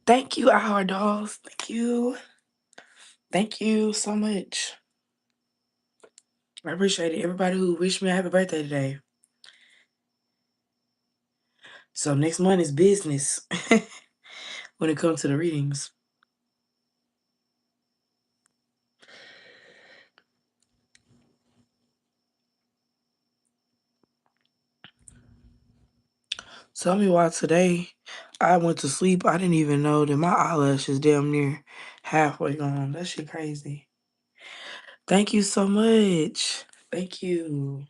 Thank you, our dolls. Thank you. Thank you so much. I appreciate it. Everybody who wished me a happy birthday today. So next month is business when it comes to the readings. Tell me why today I went to sleep. I didn't even know that my eyelash is damn near halfway gone. That shit crazy. Thank you so much. Thank you.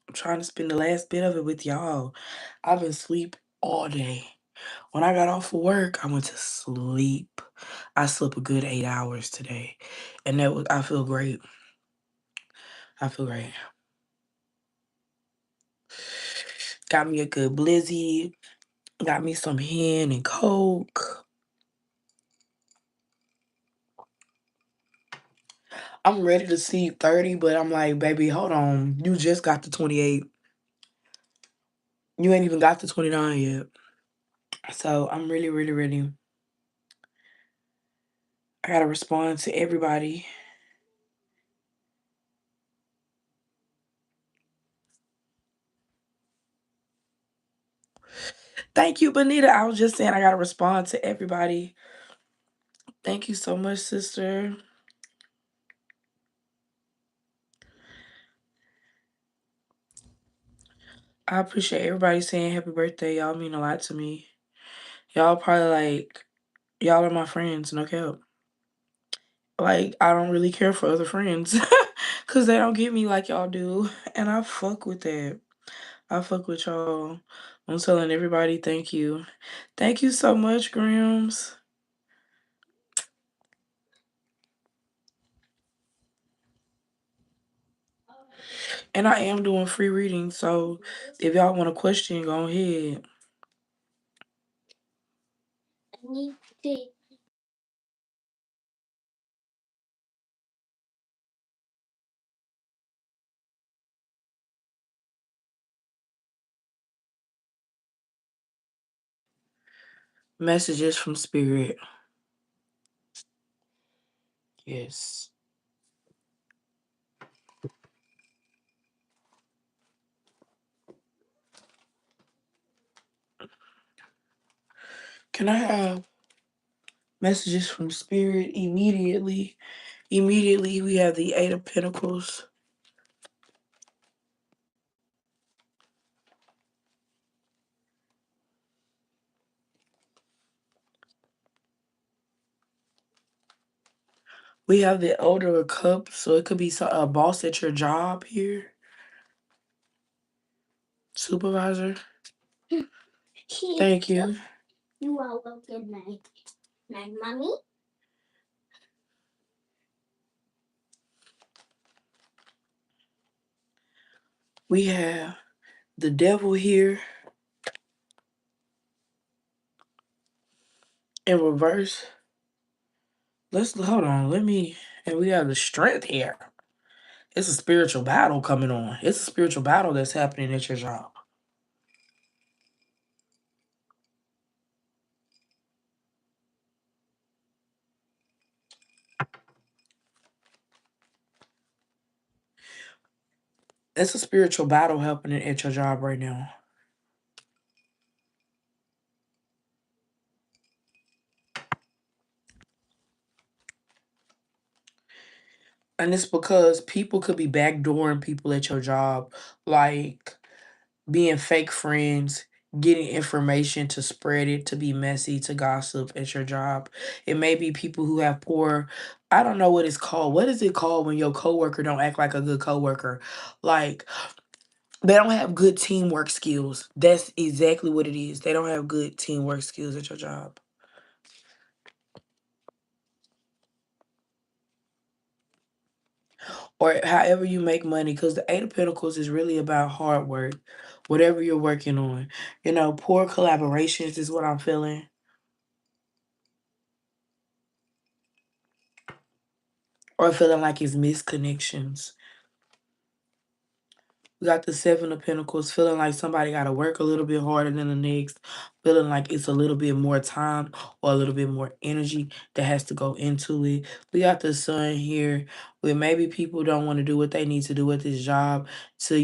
I'm trying to spend the last bit of it with y'all. I've been asleep all day. When I got off of work, I went to sleep. I slept a good 8 hours today. And I feel great. I feel great. Got me a good blizzy. Got me some hen and coke. I'm ready to see 30, but I'm like, baby, hold on. You just got to 28. You ain't even got to 29 yet. So I'm really, really, really. I gotta respond to everybody. Thank you, Bonita. I was just saying I gotta respond to everybody. Thank you so much, sister. I appreciate everybody saying happy birthday. Y'all mean a lot to me. Y'all probably like, y'all are my friends, no cap. Like, I don't really care for other friends because they don't get me like y'all do. And I fuck with that. I fuck with y'all. I'm telling everybody thank you. Thank you so much, Grams. And I am doing free readings, so if y'all want a question, go ahead. Messages from Spirit. Yes. Can I have messages from Spirit immediately? Immediately, we have the Eight of Pentacles. We have the Elder of Cups, so it could be a boss at your job here. Supervisor. Thank you. You're welcome. Good night. Night, mommy. We have the Devil here in reverse. Hold on. And we have the Strength here. It's a spiritual battle coming on. It's a spiritual battle that's happening at your job. It's a spiritual battle happening at your job right now. And it's because people could be backdooring people at your job, like being fake friends, getting information to spread it, to be messy, to gossip at your job. It may be people who have poor, I don't know what it's called. What is it called when your coworker don't act like a good coworker? Like they don't have good teamwork skills. That's exactly what it is. They don't have good teamwork skills at your job. Or however you make money, because the Eight of Pentacles is really about hard work, whatever you're working on. Poor collaborations is what I'm feeling. Or feeling like it's misconnections. We got the Seven of Pentacles, feeling like somebody got to work a little bit harder than the next, feeling like it's a little bit more time or a little bit more energy that has to go into it. We got the Sun here, where maybe people don't want to do what they need to do at this job to,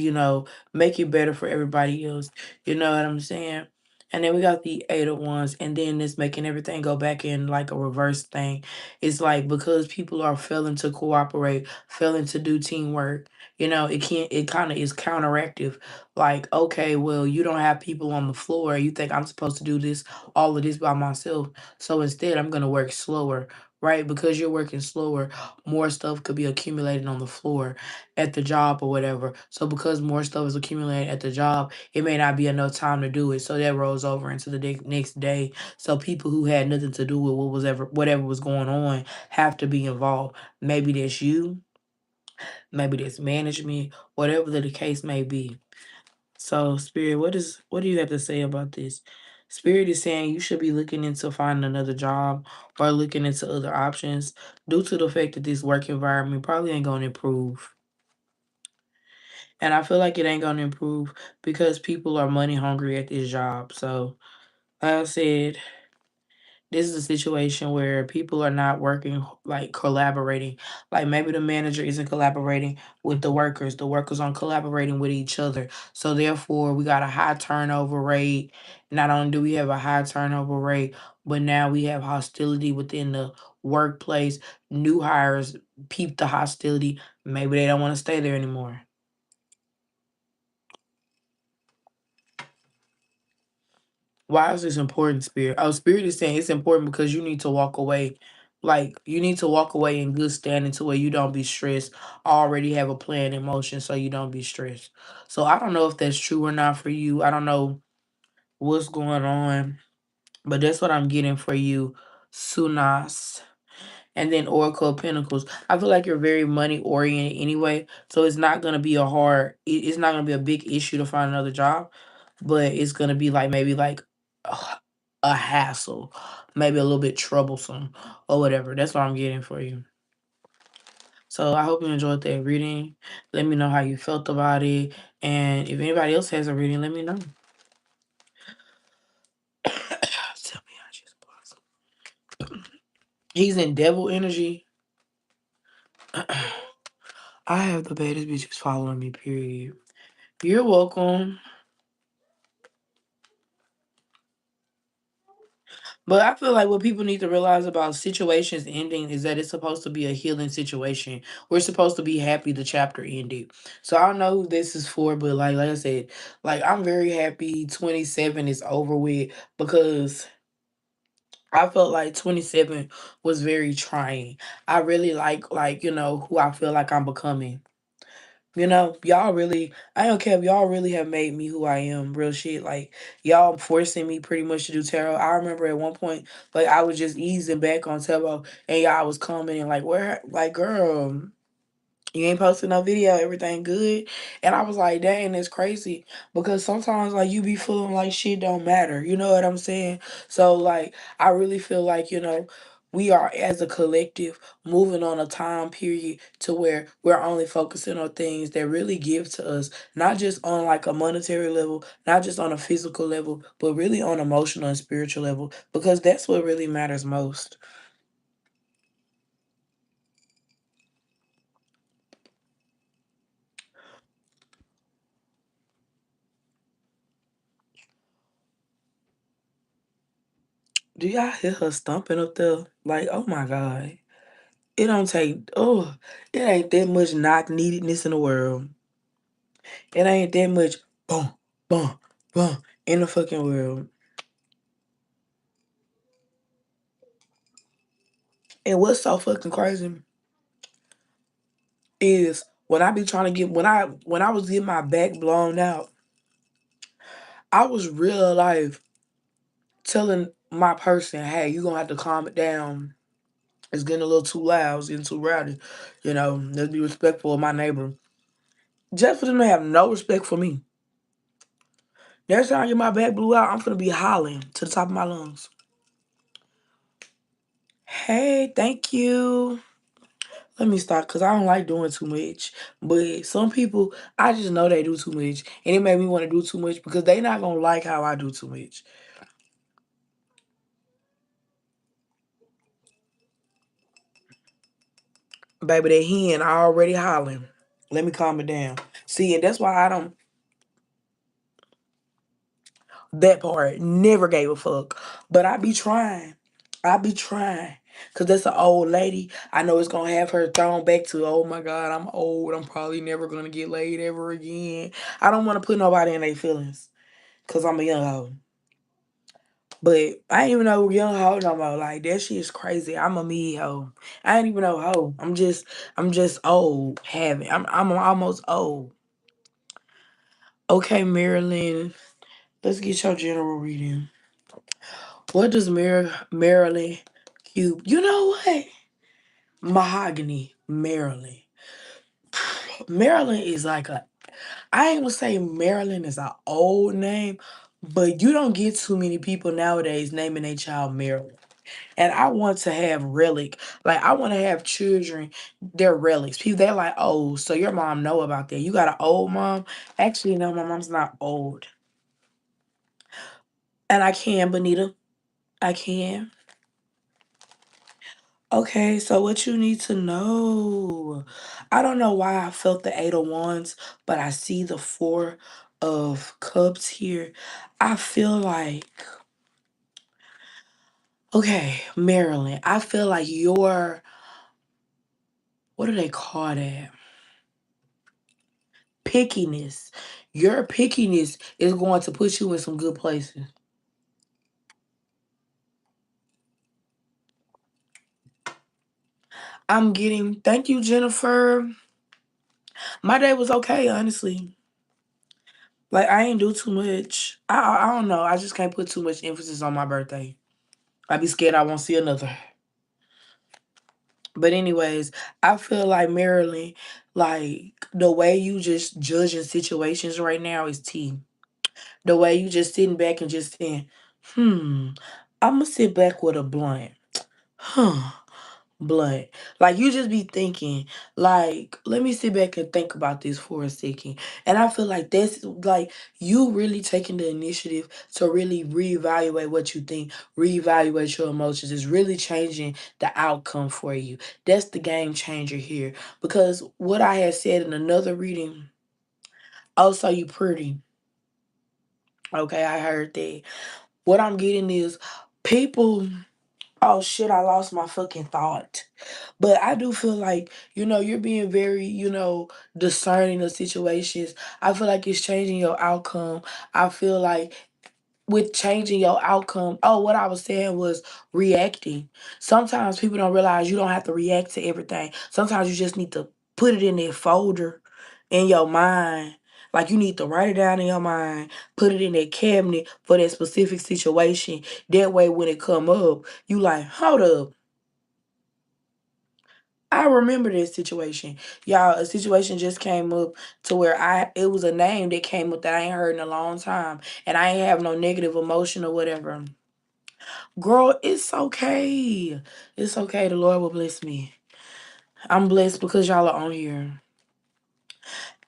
make it better for everybody else. You know what I'm saying? And then we got the Eight of Wands, and then it's making everything go back in like a reverse thing. It's like because people are failing to cooperate, failing to do teamwork, it kind of is counteractive. Like, okay, well, you don't have people on the floor. You think I'm supposed to do this, all of this by myself. So instead, I'm going to work slower, right? Because you're working slower, more stuff could be accumulated on the floor at the job or whatever. So because more stuff is accumulated at the job, it may not be enough time to do it. So that rolls over into the next day. So people who had nothing to do with whatever was going on have to be involved. Maybe that's you, maybe that's management, whatever the case may be. So, Spirit, what do you have to say about this? Spirit is saying you should be looking into finding another job or looking into other options due to the fact that this work environment probably ain't gonna improve. And I feel like it ain't gonna improve because people are money hungry at this job. So, like I said, this is a situation where people are not working, like collaborating. Like maybe the manager isn't collaborating with the workers aren't collaborating with each other. So therefore we got a high turnover rate. Not only do we have a high turnover rate, but now we have hostility within the workplace. New hires peep the hostility. Maybe they don't want to stay there anymore. Why is this important, Spirit? Oh, Spirit is saying it's important because you need to walk away. Like, you need to walk away in good standing to where you don't be stressed. Already have a plan in motion so you don't be stressed. So I don't know if that's true or not for you. I don't know what's going on, but that's what I'm getting for you, Sunas. And then Oracle of Pentacles. I feel like you're very money oriented anyway. So it's not going to be it's not going to be a big issue to find another job, but it's going to be like maybe like a, a hassle, maybe a little bit troublesome or whatever. That's what I'm getting for you. So I hope you enjoyed that reading. Let me know how you felt about it. And if anybody else has a reading, let me know. Tell me how she's blossom. He's in devil energy. I have the baddest bitches following me, period. You're welcome. But I feel like what people need to realize about situations ending is that it's supposed to be a healing situation. We're supposed to be happy the chapter ended. So I don't know who this is for, but like I said, like I'm very happy 27 is over with because I felt like 27 was very trying. I really who I feel like I'm becoming. Y'all really, I don't care if y'all really have made me who I am, real shit. Like, y'all forcing me pretty much to do tarot. I remember at one point, like, I was just easing back on tarot, and y'all was commenting, like, where, like, girl, you ain't posting no video, everything good. And I was like, dang, that's crazy. Because sometimes like you be feeling like shit don't matter. You know what I'm saying? So like I really feel like, we are as a collective moving on a time period to where we're only focusing on things that really give to us, not just on like a monetary level, not just on a physical level, but really on emotional and spiritual level, because that's what really matters most. Do y'all hear her stomping up there? Like, oh my God. It don't take, it ain't that much knock neededness in the world. It ain't that much boom, boom, boom in the fucking world. And what's so fucking crazy is when I be trying to get, when I was getting my back blown out, I was real life telling my person, hey, you gonna have to calm it down. It's getting a little too loud, it's getting too rowdy. Let's be respectful of my neighbor. Just for them to have no respect for me. Next time I get my back blew out, I'm gonna be hollering to the top of my lungs. Hey, thank you. Let me stop because I don't like doing too much. But some people, I just know they do too much. And it made me want to do too much because they not going to like how I do too much. Baby, that hen already hollering. Let me calm it down. See, and that's why I don't, that part, never gave a fuck. But I be trying. I be trying. Because that's an old lady. I know it's going to have her thrown back to, oh my God, I'm old. I'm probably never going to get laid ever again. I don't want to put nobody in their feelings because I'm a young hoe. But I ain't even know young hoe no more. Like that shit is crazy. I'm a me hoe. I ain't even know hoe. I'm just old having. I'm almost old. Okay, Marilyn. Let's get your general reading. What does Maryland cube? You know what? Mahogany, Maryland. Maryland is like a. I ain't gonna say Maryland is an old name, but you don't get too many people nowadays naming a child Maryland. And I want to have relic. Like I want to have children. They're relics. People they're like, oh, so your mom know about that. You got an old mom. Actually, no, my mom's not old. And I can, Bonita. I can. Okay, so what you need to know. I don't know why I felt the Eight of Wands, but I see the Four of Cups here. I feel like, okay, Marilyn, I feel like your, what do they call that? Pickiness. Your pickiness is going to put you in some good places. Thank you, Jennifer. My day was okay, honestly. Like, I ain't do too much. I don't know. I just can't put too much emphasis on my birthday. I be scared I won't see another. But anyways, I feel like Marilyn, like the way you just judging situations right now is tea. The way you just sitting back and just saying, I'ma sit back with a blunt. Huh. Blunt. Like you just be thinking, like, let me sit back and think about this for a second. And I feel like that's like you really taking the initiative to really reevaluate what you think, reevaluate your emotions. Is really changing the outcome for you. That's the game changer here. Because what I had said in another reading, also you pretty. Okay, I heard that. What I'm getting is people. Oh shit, I lost my fucking thought. But I do feel like, you're being very, discerning of situations. I feel like it's changing your outcome. I feel like with changing your outcome, oh, what I was saying was reacting. Sometimes people don't realize you don't have to react to everything. Sometimes you just need to put it in that folder in your mind. Like you need to write it down in your mind, put it in that cabinet for that specific situation. That way when it come up, you like, hold up. I remember this situation. Y'all, a situation just came up to where it was a name that came up that I ain't heard in a long time. And I ain't have no negative emotion or whatever. Girl, it's okay. It's okay. The Lord will bless me. I'm blessed because y'all are on here.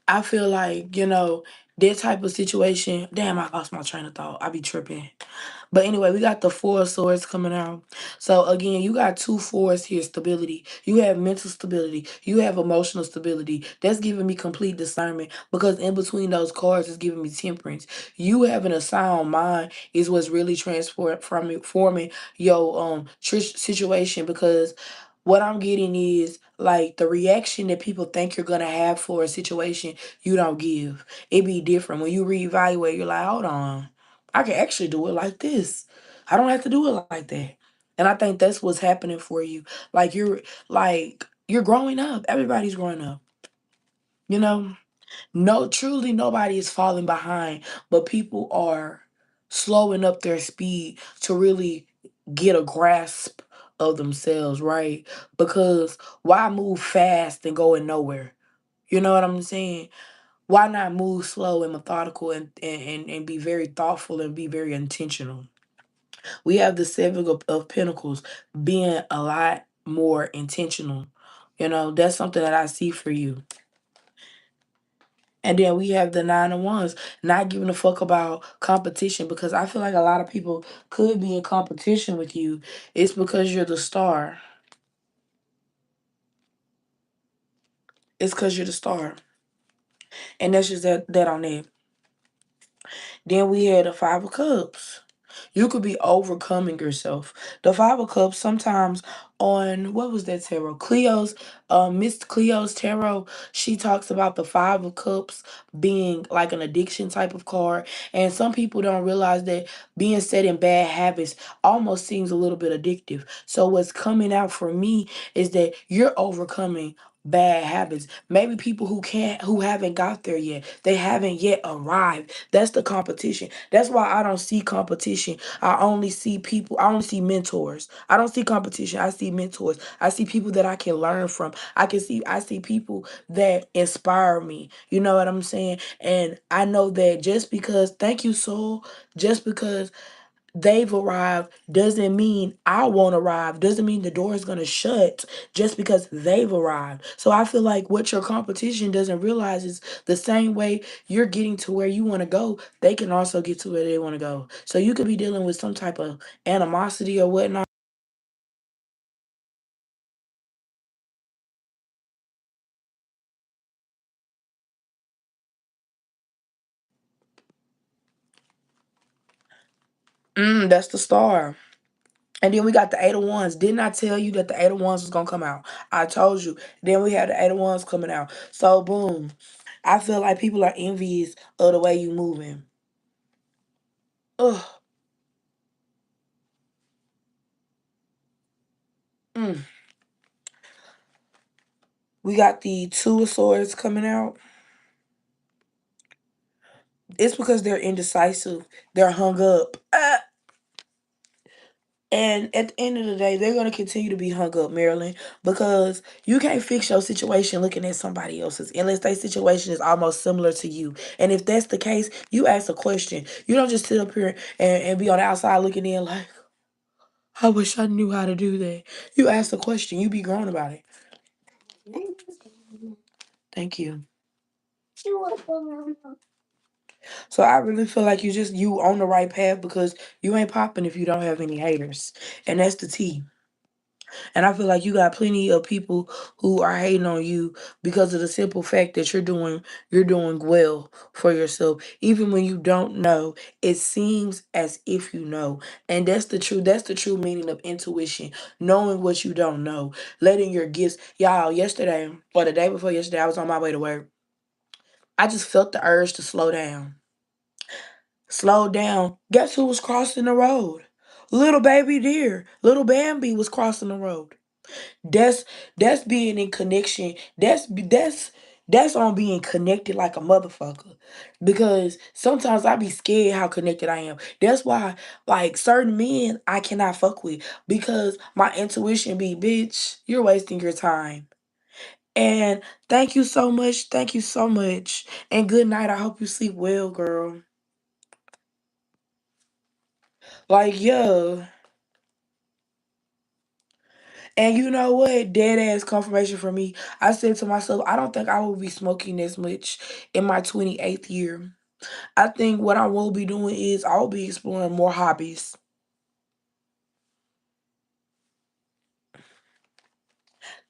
I feel like, that type of situation. Damn, I lost my train of thought. I be tripping. But anyway, we got the Four of Swords coming out. So again, you got two fours here, stability. You have mental stability. You have emotional stability. That's giving me complete discernment because in between those cards is giving me temperance. You having a sound mind is what's really forming your situation because what I'm getting is like the reaction that people think you're gonna have for a situation you don't give. It be different. When you reevaluate, you're like, hold on. I can actually do it like this. I don't have to do it like that. And I think that's what's happening for you. Like you're growing up. Everybody's growing up. You know? No, truly nobody is falling behind, but people are slowing up their speed to really get a grasp of themselves, right? Because why move fast and going nowhere? You know what I'm saying? Why not move slow and methodical and be very thoughtful and be very intentional? We have the Seven of Pentacles being a lot more intentional. You know, that's something that I see for you. And then we have the 9 of Wands, not giving a fuck about competition, because I feel like a lot of people could be in competition with you. It's because you're the star. It's because you're the star. And that's just that on it. Then we had the 5 of Cups. You could be overcoming yourself. The 5 of Cups sometimes on, what was that tarot? Miss Cleo's tarot, she talks about the 5 of Cups being like an addiction type of card. And some people don't realize that being set in bad habits almost seems a little bit addictive. So what's coming out for me is that you're overcoming bad habits. Maybe people who haven't got there yet. They haven't yet arrived. That's the competition. That's why I don't see competition. I only see people, I only see mentors. I don't see competition. I see mentors. I see people that I can learn from. I see people that inspire me. You know what I'm saying? And I know that just because, thank you, soul, just because they've arrived doesn't mean I won't arrive. Doesn't mean the door is going to shut just because they've arrived. So I feel like what your competition doesn't realize is the same way you're getting to where you want to go, they can also get to where they want to go. So you could be dealing with some type of animosity or whatnot. That's the star. And then we got the 8 of Wands. Didn't I tell you that the 8 of Wands was gonna come out? I told you. Then we had the 8 of Wands coming out. So boom. I feel like people are envious of the way you moving. Ugh. Mm. We got the 2 of Swords coming out. It's because they're indecisive. They're hung up. And at the end of the day, they're going to continue to be hung up, Marilyn, because you can't fix your situation looking at somebody else's unless their situation is almost similar to you. And if that's the case, you ask a question. You don't just sit up here and be on the outside looking in like, I wish I knew how to do that. You ask a question. You be grown about it. Thank you. So I really feel like you on the right path because you ain't popping if you don't have any haters. And that's the T. And I feel like you got plenty of people who are hating on you because of the simple fact that you're doing well for yourself. Even when you don't know, it seems as if you know. And that's the true meaning of intuition. Knowing what you don't know. Letting your gifts. Y'all, yesterday or the day before yesterday, I was on my way to work. I just felt the urge to slow down. Slowed down. Guess who was crossing the road? Little baby deer. Little Bambi was crossing the road. That's that's being in connection. That's on being connected like a motherfucker. Because sometimes I be scared how connected I am. That's why like certain men I cannot fuck with because my intuition be, bitch, you're wasting your time. And thank you so much. Thank you so much. And good night. I hope you sleep well, girl. Like, yeah. And you know what? Dead ass confirmation for me. I said to myself, I don't think I will be smoking this much in my 28th year. I think what I will be doing is I'll be exploring more hobbies.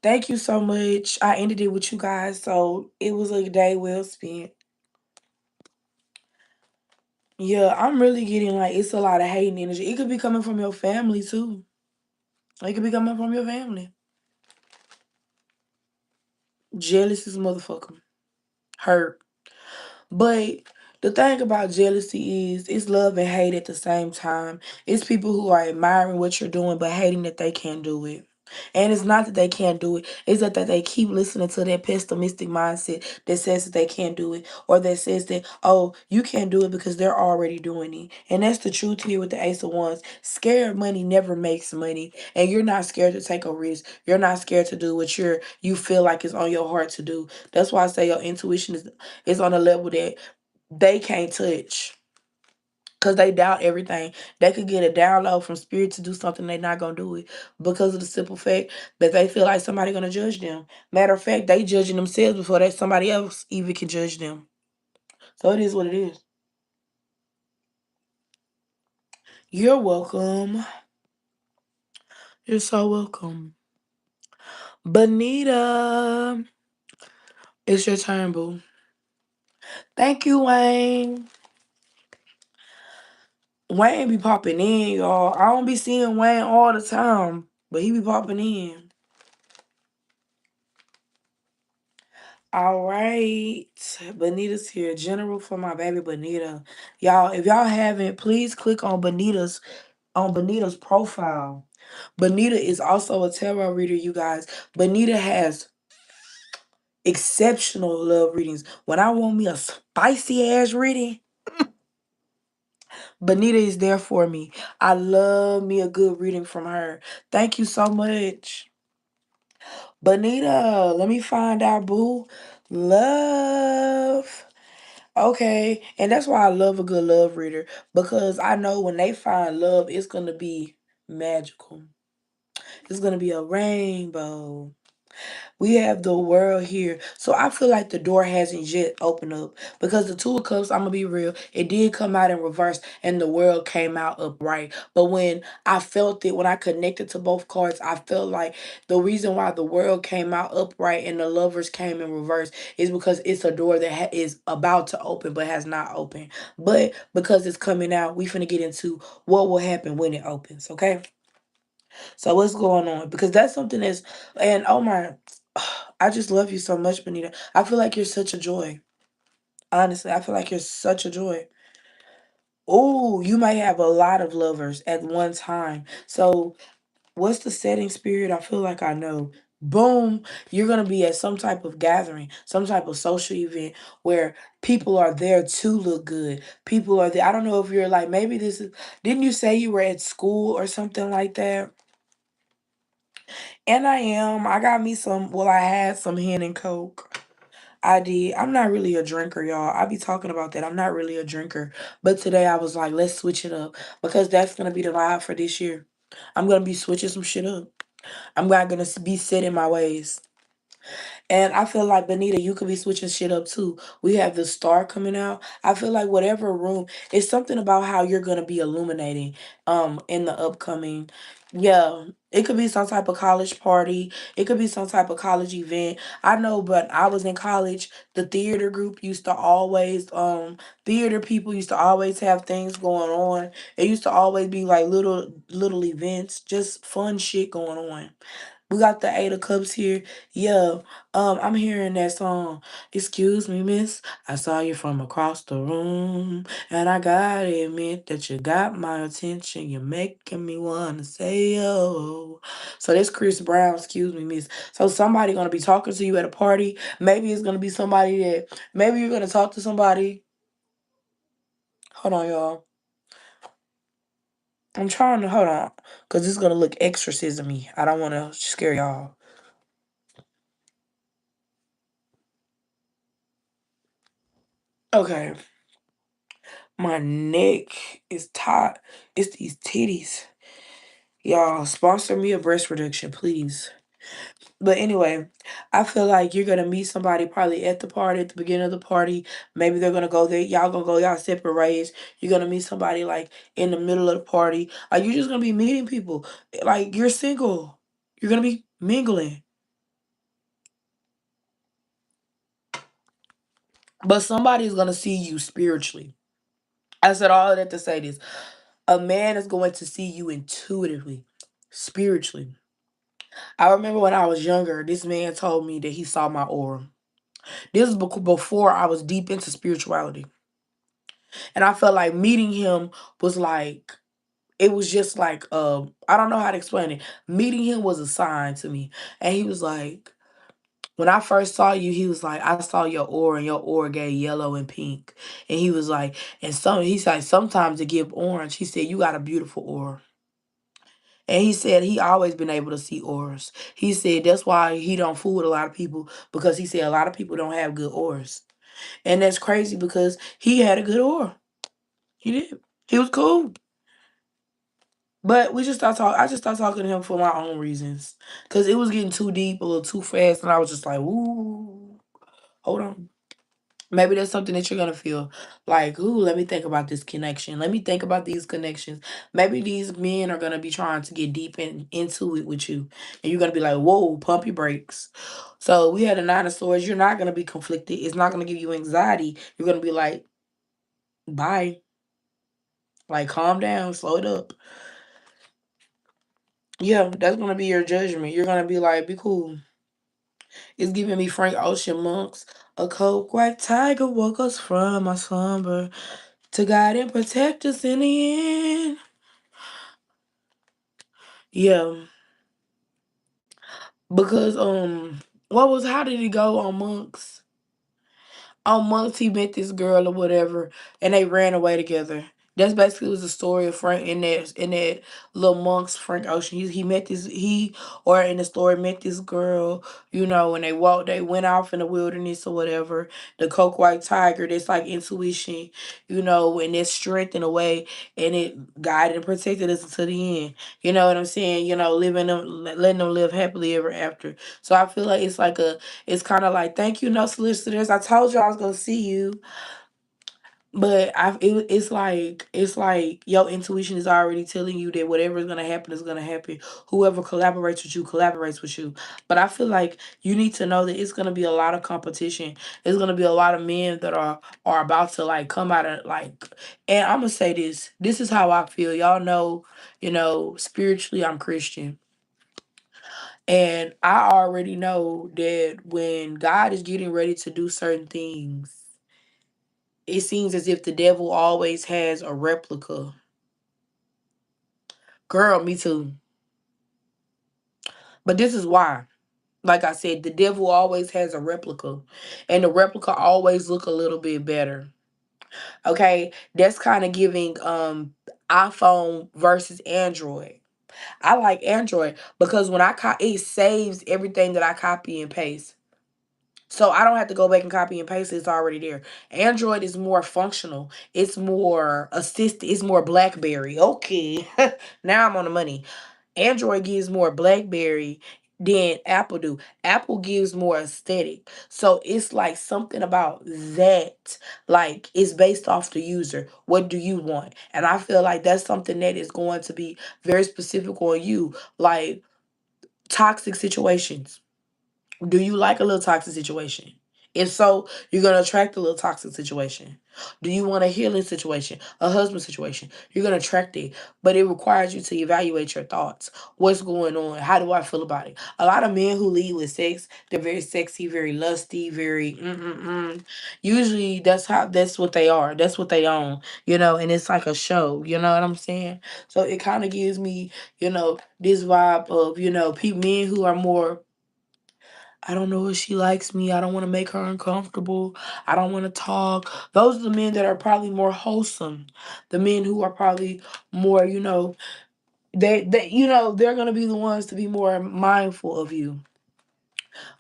Thank you so much. I ended it with you guys, so it was a day well spent. Yeah, I'm really getting like it's a lot of hating energy. It could be coming from your family too. It could be coming from your family. Jealous as a motherfucker. Hurt. But the thing about jealousy is it's love and hate at the same time. It's people who are admiring what you're doing but hating that they can't do it. And it's not that they can't do it, it's that they keep listening to that pessimistic mindset that says that they can't do it or that says that, oh, you can't do it because they're already doing it. And that's the truth here with the Ace of Wands. Scared money never makes money. And you're not scared to take a risk. You're not scared to do what you feel like is on your heart to do. That's why I say your intuition is on a level that they can't touch. because they doubt everything. They could get a download from spirit to do something, they're not gonna do it because of the simple fact that they feel like somebody gonna judge them. Matter of fact, they judging themselves before that somebody else even can judge them. So it is what it is. You're welcome. You're so welcome. Bonita, it's your turn, boo. Thank you, Wayne. Wayne be popping in, y'all. I don't be seeing Wayne all the time, but he be popping in. All right. Bonita's here. General for my baby Bonita. Y'all, if y'all haven't, please click on Bonita's profile. Bonita is also a tarot reader, you guys. Bonita has exceptional love readings. When I want me a spicy ass reading, Bonita is there for me. I love me a good reading from her. Thank you so much. Bonita, let me find out, boo. Love. Okay. And that's why I love a good love reader. Because I know when they find love, it's going to be magical. It's going to be a rainbow. We have the world here. So I feel like the door hasn't yet opened up. Because the Two of Cups, I'm going to be real, it did come out in reverse and the world came out upright. But when I felt it, when I connected to both cards, I felt like the reason why the world came out upright and the lovers came in reverse is because it's a door that is about to open but has not opened. But because it's coming out, we finna get into what will happen when it opens, okay? So what's going on? Because that's something that's, and oh my, I just love you so much, Benita. I feel like you're such a joy. Honestly, I feel like you're such a joy. Oh, you might have a lot of lovers at one time. So what's the setting spirit? I feel like I know. Boom, you're going to be at some type of gathering, some type of social event where people are there to look good. People are there. I don't know if you're like, maybe this is, didn't you say you were at school or something like that? And I am. I got me some, well, I had some hen and coke. I did. I'm not really a drinker, y'all. I be talking about that. I'm not really a drinker. But today I was like, let's switch it up because that's going to be the vibe for this year. I'm going to be switching some shit up. I'm not going to be set in my ways. And I feel like, Benita, you could be switching shit up too. We have the star coming out. I feel like whatever room, it's something about how you're gonna be illuminating in the upcoming. Yeah. It could be some type of college party. It could be some type of college event. I know, but I was in college. The theater group used to always theater people used to always have things going on. It used to always be like little events, just fun shit going on. We got the Eight of Cups here. Yeah, I'm hearing that song. Excuse me, miss. I saw you from across the room. And I gotta admit that you got my attention. You're making me wanna say oh. So this Chris Brown, excuse me, miss. So somebody gonna be talking to you at a party. Maybe it's gonna be somebody that maybe you're gonna talk to somebody. Hold on, y'all. I'm trying to hold on. Cause this is gonna look exorcism-y. I don't wanna scare y'all. Okay. My neck is tight. It's these titties. Y'all, sponsor me a breast reduction, please. But anyway, I feel like you're gonna meet somebody probably at the party, at the beginning of the party. Maybe they're gonna go there. Y'all gonna go y'all separate ways. You're gonna meet somebody like in the middle of the party. Like you're just gonna be meeting people. Like you're single. You're gonna be mingling. But somebody's gonna see you spiritually. I said all of that to say this. A man is going to see you intuitively, spiritually. I remember when I was younger, this man told me that he saw my aura. This was before I was deep into spirituality. And I felt like meeting him was like, it was just like, I don't know how to explain it. Meeting him was a sign to me. And he was like, when I first saw you, he was like, I saw your aura and your aura gave yellow and pink. And he was like, he said, sometimes it give orange. He said, you got a beautiful aura. And he said he always been able to see auras. He said that's why he don't fool with a lot of people because he said a lot of people don't have good auras. And that's crazy because he had a good aura. He did. He was cool. But we just stopped talking. I just stopped talking to him for my own reasons. Cause it was getting too deep, a little too fast, and I was just like, ooh, hold on. Maybe that's something that you're gonna feel like, ooh, let me think about this connection. Let me think about these connections. Maybe these men are gonna be trying to get deep into it with you. And you're gonna be like, whoa, pump your brakes. So we had a nine of swords. You're not gonna be conflicted. It's not gonna give you anxiety. You're gonna be like, bye. Like calm down, slow it up. Yeah, that's gonna be your judgment. You're gonna be like, be cool. It's giving me Frank Ocean monks. A cold white tiger woke us from our slumber to guide and protect us in the end. Yeah, because what was how did it go on monks? On months he met this girl or whatever, and they ran away together. That's basically was the story of Frank in that little monk's Frank Ocean. He met this he or in the story met this girl, and they went off in the wilderness or whatever. The coke white tiger, that's like intuition, and it's strength in a way, and it guided and protected us until the end. You know what I'm saying? Living them letting them live happily ever after. So I feel like it's kind of like, thank you, no solicitors. I told you I was gonna see you, but it's like your intuition is already telling you that whatever is gonna happen is gonna happen. Whoever collaborates with you collaborates with you. But I feel like you need to know that it's gonna be a lot of competition. It's gonna be a lot of men that are about to like come out of like. And I'm gonna say this. This is how I feel. Y'all know, spiritually I'm Christian. And I already know that when God is getting ready to do certain things, it seems as if the devil always has a replica. Girl, me too. But this is why. Like I said, the devil always has a replica. And the replica always look a little bit better. Okay? That's kind of giving iPhone versus Android. I like Android because when it saves everything that I copy and paste. So I don't have to go back and copy and paste. It's already there. Android is more functional. It's more assisted. It's more BlackBerry. Okay. Now I'm on the money. Android gives more BlackBerry than Apple do. Apple gives more aesthetic. So it's like something about that. Like it's based off the user. What do you want? And I feel like that's something that is going to be very specific on you. Like toxic situations. Do you like a little toxic situation? If so, you're going to attract a little toxic situation. Do you want a healing situation, a husband situation? You're going to attract it. But it requires you to evaluate your thoughts. What's going on? How do I feel about it? A lot of men who lead with sex, they're very sexy, very lusty, very mm-mm-mm. Usually that's what they are. That's what they own, and it's like a show. You know what I'm saying? So it kind of gives me, this vibe of, men who are more, I don't know if she likes me. I don't want to make her uncomfortable. I don't want to talk. Those are the men that are probably more wholesome. The men who are probably more, they're gonna be the ones to be more mindful of you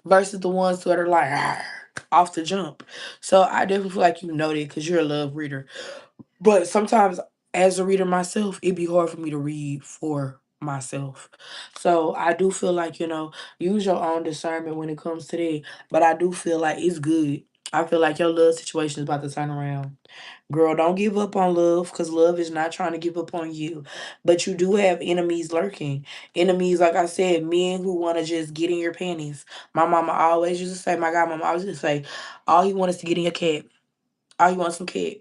versus the ones that are like off the jump. So I definitely feel like you know that because you're a love reader. But sometimes, as a reader myself, it'd be hard for me to read for myself. So I do feel like, use your own discernment when it comes to that. But I do feel like it's good. I feel like your love situation is about to turn around. Girl, don't give up on love because love is not trying to give up on you. But you do have enemies lurking. Enemies, like I said, men who want to just get in your panties. My mama always used to say, my God, mama always used to say, all he wants is to get in your cat. All he wants some cat.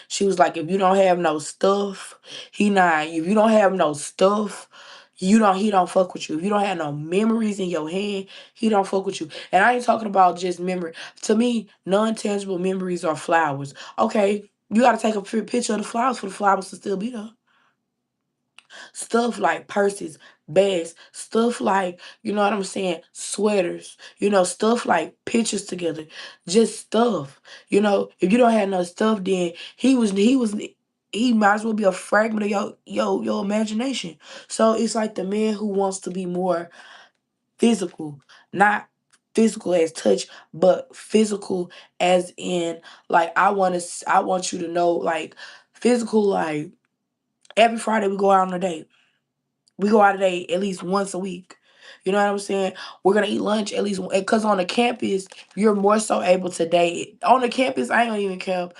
She was like, if you don't have no stuff, if you don't have no stuff, he don't fuck with you. If you don't have no memories in your hand, he don't fuck with you. And I ain't talking about just memory. To me, non-tangible memories are flowers. Okay, you gotta take a picture of the flowers for the flowers to still be there. Stuff like purses, bags, stuff like, you know what I'm saying, sweaters, stuff like pictures together, just stuff. If you don't have no stuff, then he might as well be a fragment of your imagination. So it's like the man who wants to be more physical, not physical as touch, but physical as in like I want you to know like Physical, like, every Friday we go out on a date. We go out a date at least once a week. You know what I'm saying? We're going to eat lunch at least, because on the campus, you're more so able to date. On the campus, I don't even care.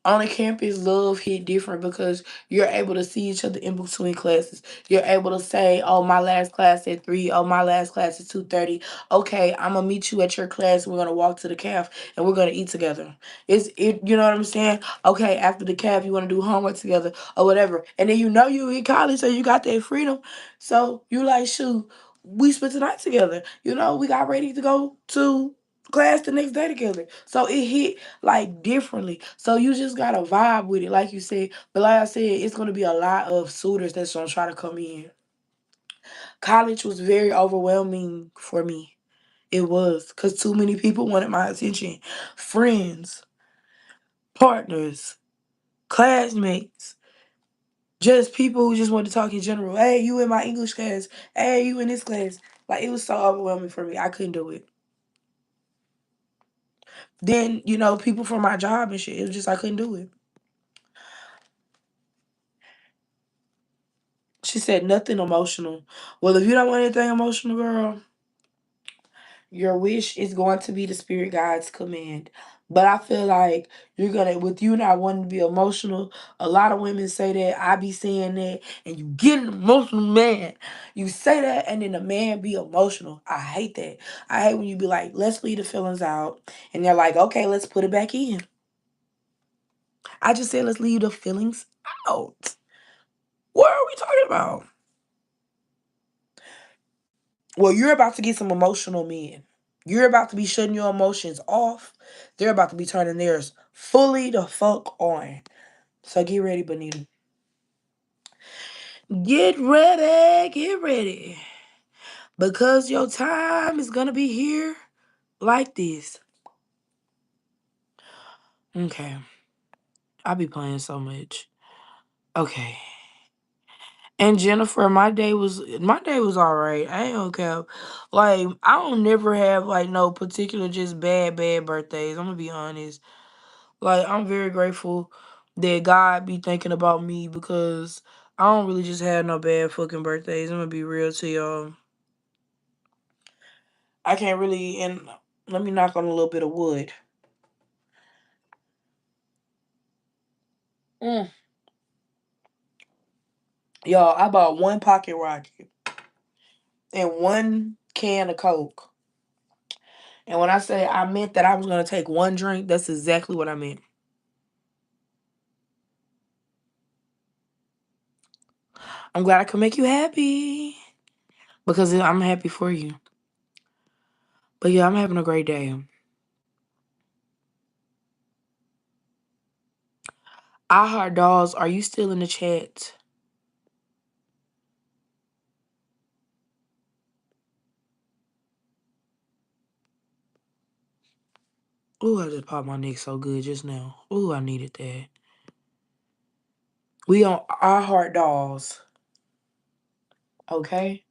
On a campus, love hit different because you're able to see each other in between classes. You're able to say, "Oh, my last class at 3. Oh, my last class at 2:30. Okay, I'm gonna meet you at your class. We're gonna walk to the caf and we're gonna eat together." You know what I'm saying? Okay, after the caf, you wanna do homework together or whatever, and then you in college, so you got that freedom. So you like, shoot, we spent the night together. You know, we got ready to go to class the next day together. So it hit like differently. So you just gotta vibe with it, like you said. But like I said, it's gonna be a lot of suitors that's gonna try to come in. College was very overwhelming for me. It was, because too many people wanted my attention. Friends, partners, classmates, just people who just wanted to talk in general. Hey, you in my English class. Hey, you in this class. Like, it was so overwhelming for me. I couldn't do it. Then, people from my job and shit. It was just, I couldn't do it. She said nothing emotional. Well, if you don't want anything emotional, girl, your wish is going to be the spirit guide's command. But I feel like with you not wanting to be emotional, a lot of women say that. I be saying that, and you get an emotional man. You say that, and then the man be emotional. I hate that. I hate when you be like, let's leave the feelings out. And they're like, okay, let's put it back in. I just said, let's leave the feelings out. What are we talking about? Well, you're about to get some emotional men. You're about to be shutting your emotions off. They're about to be turning theirs fully the fuck on. So get ready, Bonita. Get ready, get ready. Because your time is gonna be here like this. Okay. I be playing so much. Okay. And Jennifer, my day was all right. I ain't okay. Like, I don't never have like no particular just bad birthdays. I'm gonna be honest. Like, I'm very grateful that God be thinking about me, because I don't really just have no bad fucking birthdays. I'm gonna be real to y'all. I can't really, and let me knock on a little bit of wood. Mm. Y'all, I bought one pocket rocket and one can of Coke. And when I say I meant that I was gonna take one drink, that's exactly what I meant. I'm glad I could make you happy, because I'm happy for you. But yeah, I'm having a great day. I Heart Dolls, are you still in the chat? Ooh, I just popped my neck so good just now. Ooh, I needed that. We on I Heart Dolls, okay?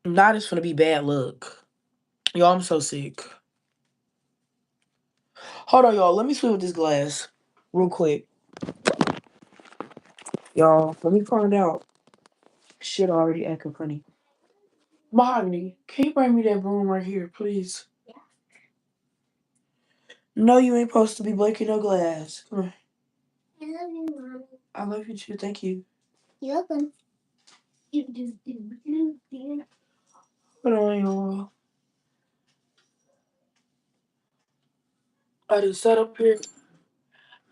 Not it's gonna be bad luck. Y'all, I'm so sick. Hold on, y'all. Let me swim with this glass real quick. Y'all, let me find out. Shit already acting funny. Mahogany, can you bring me that broom right here, please? No, you ain't supposed to be breaking no glass. Come on. I love you, Mom. I love you too. Thank you. You're welcome. Hold on, y'all. I just sat up here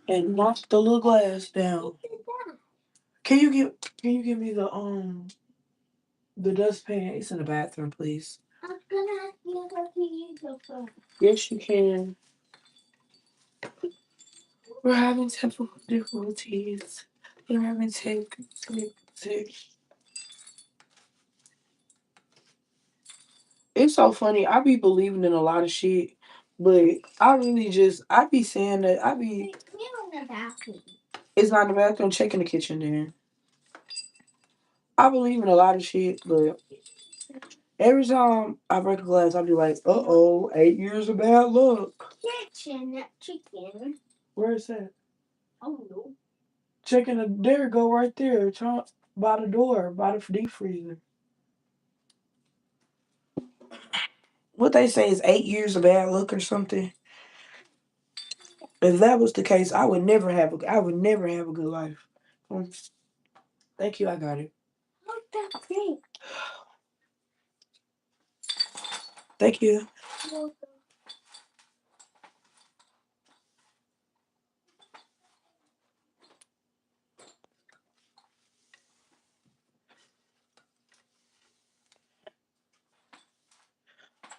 and knocked the little glass down. Can you give me the dustpan? It's in the bathroom, please. I'm gonna ask you to use the phone. Yes, you can. We're having technical difficulties. We're having technical difficulties. It's so funny. I be believing in a lot of shit, but I be saying that It's in the bathroom. It's not in the bathroom. Check in the kitchen then. I believe in a lot of shit, but Every time I break a glass, I'll be like, uh-oh, 8 years of bad luck. Chicken, not chicken. Where is that? Oh no. Chicken, there go right there. By the door, by the deep freezer. What they say is 8 years of bad luck or something. If that was the case, I would never have a good life. Thank you, I got it. Look that pink. Thank you.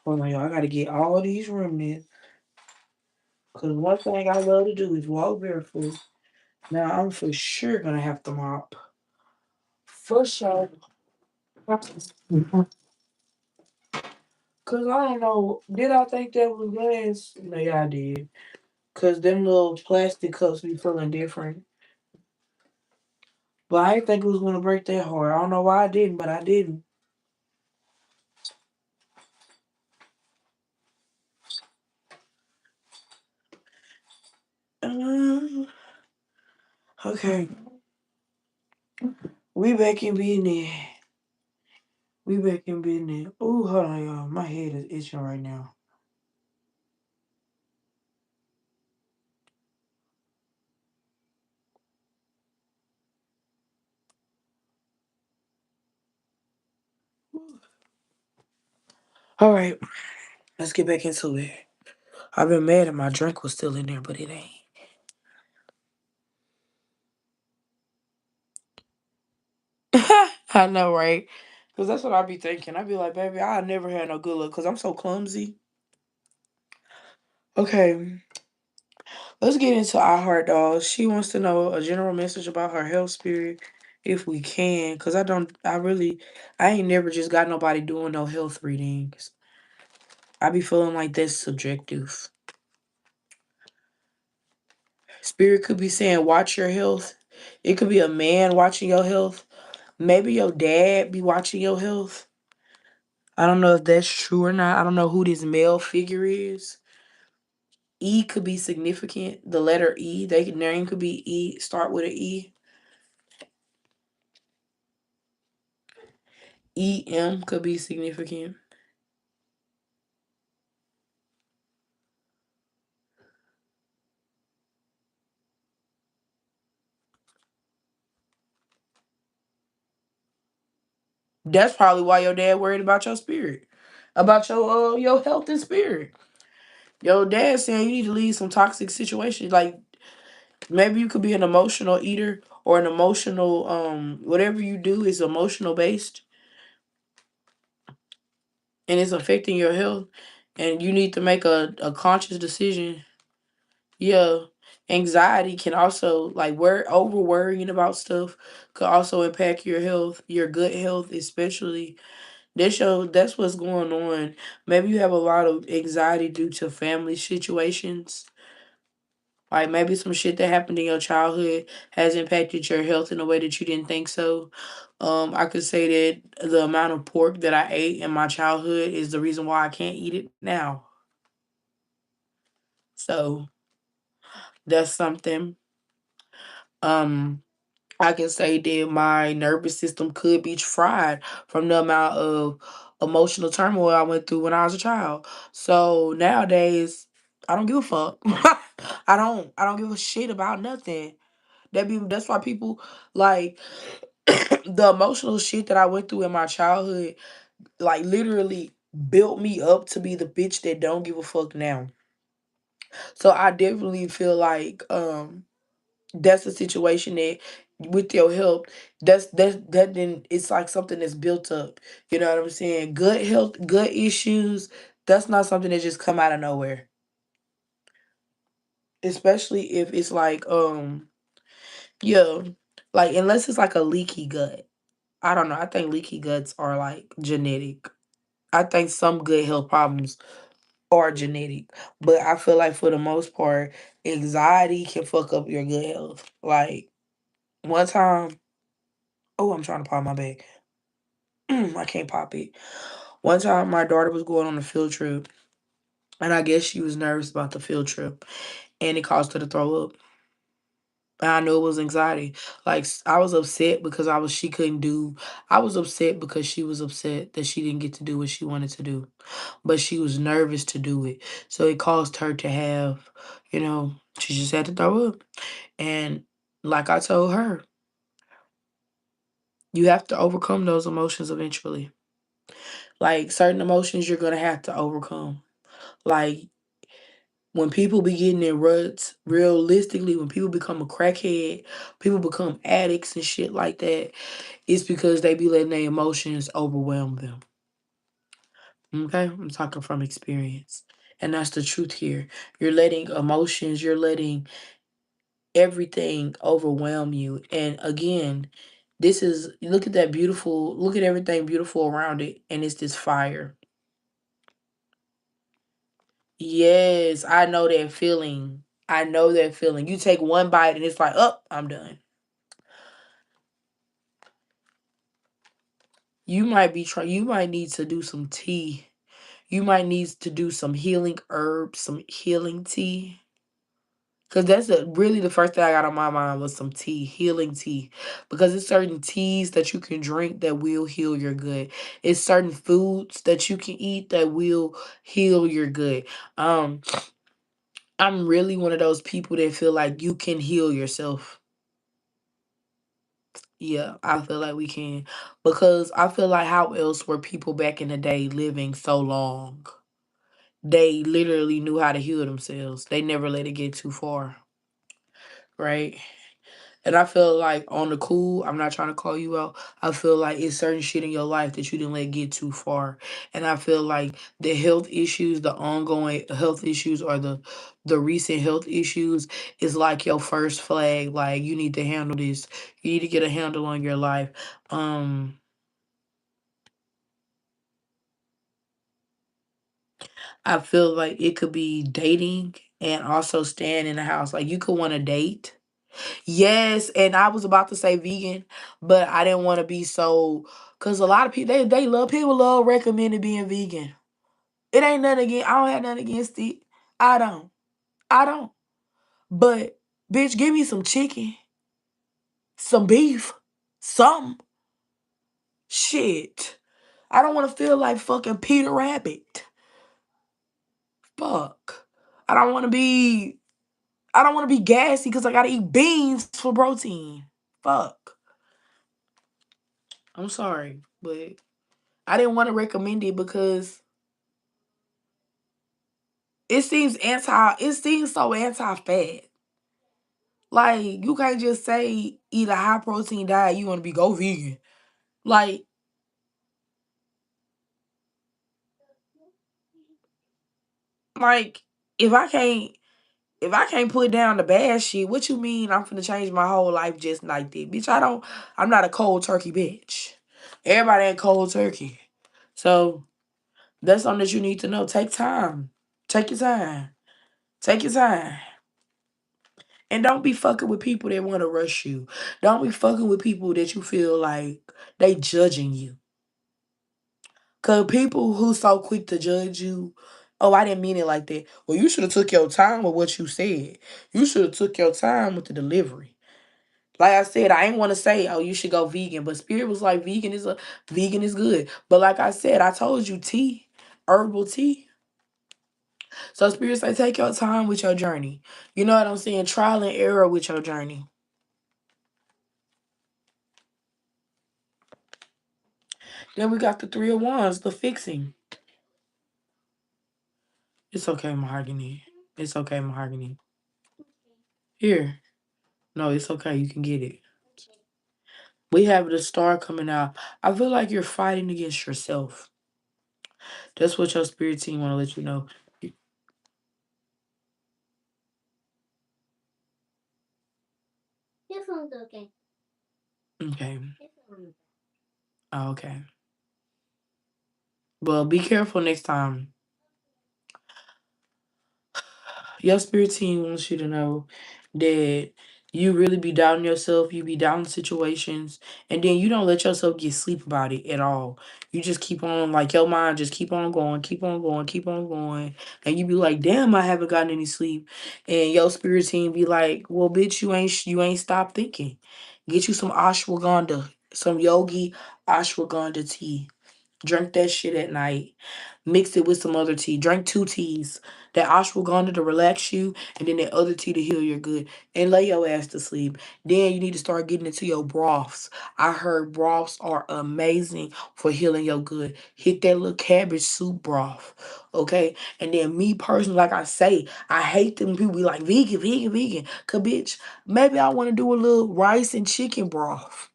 Hold on, y'all. I gotta get all these remnants. Cause one thing I love to do is walk barefoot. Now I'm for sure gonna have to mop. For sure. Cause I don't know. Did I think that was glass? No, yeah, I did. Cause them little plastic cups be feeling different. But I didn't think it was gonna break that hard. I don't know why I didn't, but I didn't. Uh, okay. We back in business. We back in business. Ooh, hold on, y'all. My head is itching right now. All right, let's get back into it. I've been mad that my drink was still in there, but it ain't. I know, right? Because that's what I be thinking. I be like, baby, I never had no good luck because I'm so clumsy. Okay, let's get into our heart doll. She wants to know a general message about her health spirit, if we can. Because I ain't never just got nobody doing no health readings. I be feeling like that's subjective. Spirit could be saying, watch your health. It could be a man watching your health. Maybe your dad be watching your health. I don't know if that's true or not. I don't know who this male figure is. E could be significant. The letter E, their name could be E, start with an E. EM could be significant. That's probably why your dad worried about your spirit, about your health and spirit. Your dad saying you need to leave some toxic situations. Like maybe you could be an emotional eater or an emotional whatever you do is emotional based and it's affecting your health, and you need to make a conscious decision. Yeah. Anxiety can also like over worrying about stuff could also impact your health, your good health especially. That's what's going on. Maybe you have a lot of anxiety due to family situations. Like maybe some shit that happened in your childhood has impacted your health in a way that you didn't think so. I could say that the amount of pork that I ate in my childhood is the reason why I can't eat it now. So that's something. Um, I can say that my nervous system could be fried from the amount of emotional turmoil I went through when I was a child. So nowadays, I don't give a fuck. I don't give a shit about nothing. That's why people like the emotional shit that I went through in my childhood, like literally built me up to be the bitch that don't give a fuck now. So I definitely feel like that's a situation that with your help, that then it's like something that's built up. You know what I'm saying? Good health, good issues, that's not something that just come out of nowhere. Especially if it's like yeah, like unless it's like a leaky gut. I don't know. I think leaky guts are like genetic. I think some good health problems are genetic, but I feel like for the most part, anxiety can fuck up your good health. Like one time, oh, I'm trying to pop my bag. I can't pop it. One time my daughter was going on a field trip, and I guess she was nervous about the field trip, and it caused her to throw up. And I knew it was anxiety. Like I was upset because she couldn't do. I was upset because she was upset that she didn't get to do what she wanted to do, but she was nervous to do it. So it caused her to have, she just had to throw up. And like I told her, you have to overcome those emotions eventually. Like certain emotions you're gonna have to overcome. Like when people be getting in ruts, realistically, when people become a crackhead, people become addicts and shit like that, it's because they be letting their emotions overwhelm them. Okay? I'm talking from experience. And that's the truth here. You're letting emotions, you're letting everything overwhelm you. And again, look at everything beautiful around it, and it's this fire. Yes, I know that feeling. I know that feeling. You take one bite and it's like, oh, I'm done. You might need to do some tea. You might need to do some healing herbs, some healing tea. Cause that's really the first thing I got on my mind was some tea, healing tea. Because it's certain teas that you can drink that will heal your gut. It's certain foods that you can eat that will heal your gut. Um, I'm really one of those people that feel like you can heal yourself. Yeah, I feel like we can. Because I feel like how else were people back in the day living so long? They literally knew how to heal themselves. They never let it get too far. Right? And I feel like on the cool, I'm not trying to call you out. I feel like it's certain shit in your life that you didn't let get too far. And I feel like the health issues, the ongoing health issues or the recent health issues is like your first flag. Like you need to handle this. You need to get a handle on your life. Um I feel like it could be dating and also staying in the house. Like you could want to date. Yes, and I was about to say vegan, but I didn't want to be so because a lot of people they love people love recommending being vegan. It ain't nothing against I don't have nothing against it. I don't. I don't. But bitch, give me some chicken, some beef, some shit. I don't want to feel like fucking Peter Rabbit. Fuck. I don't want to be I don't want to be gassy because I gotta eat beans for protein. Fuck. I'm sorry, but I didn't want to recommend it because it seems so anti-fat. Like you can't just say eat a high protein diet, you want to be go vegan. Like like if I can't if I can't put down the bad shit, what you mean I'm finna change my whole life just like that? Bitch, I'm not a cold turkey bitch. Everybody ain't cold turkey. So that's something that you need to know. Take time. Take your time. Take your time. And don't be fucking with people that want to rush you. Don't be fucking with people that you feel like they judging you. Cause people who so quick to judge you, oh, I didn't mean it like that. Well, you should have took your time with what you said. You should have took your time with the delivery. Like I said, I ain't want to say, oh, you should go vegan, but Spirit was like, vegan is good. But like I said, I told you tea, herbal tea. So Spirit say, take your time with your journey. You know what I'm saying? Trial and error with your journey. Then we got the Three of Wands, the fixing. It's okay, Mahogany. It's okay, Mahogany. Here. No, it's okay. You can get it. We have the star coming out. I feel like you're fighting against yourself. That's what your spirit team want to let you know. This one's okay. Okay. This one. Oh, okay. Well, be careful next time. Your spirit team wants you to know that You really be doubting yourself, you be doubting situations, and then you don't let yourself get sleep about it at all. You just keep on, like, your mind just keep on going, keep on going, keep on going, and you be like, damn, I haven't gotten any sleep. And your spirit team be like, well, bitch, you ain't stopped thinking. Get you some ashwagandha, some yogi ashwagandha tea. Drink that shit at night. Mix it with some other tea. Drink two teas. That ashwagandha to relax you, and then that other tea to heal your good. And lay your ass to sleep. Then you need to start getting into your broths. I heard broths are amazing for healing your good. Hit that little cabbage soup broth. Okay? And then me personally, like I say, I hate them people be like vegan, vegan, vegan. Cause bitch, maybe I want to do a little rice and chicken broth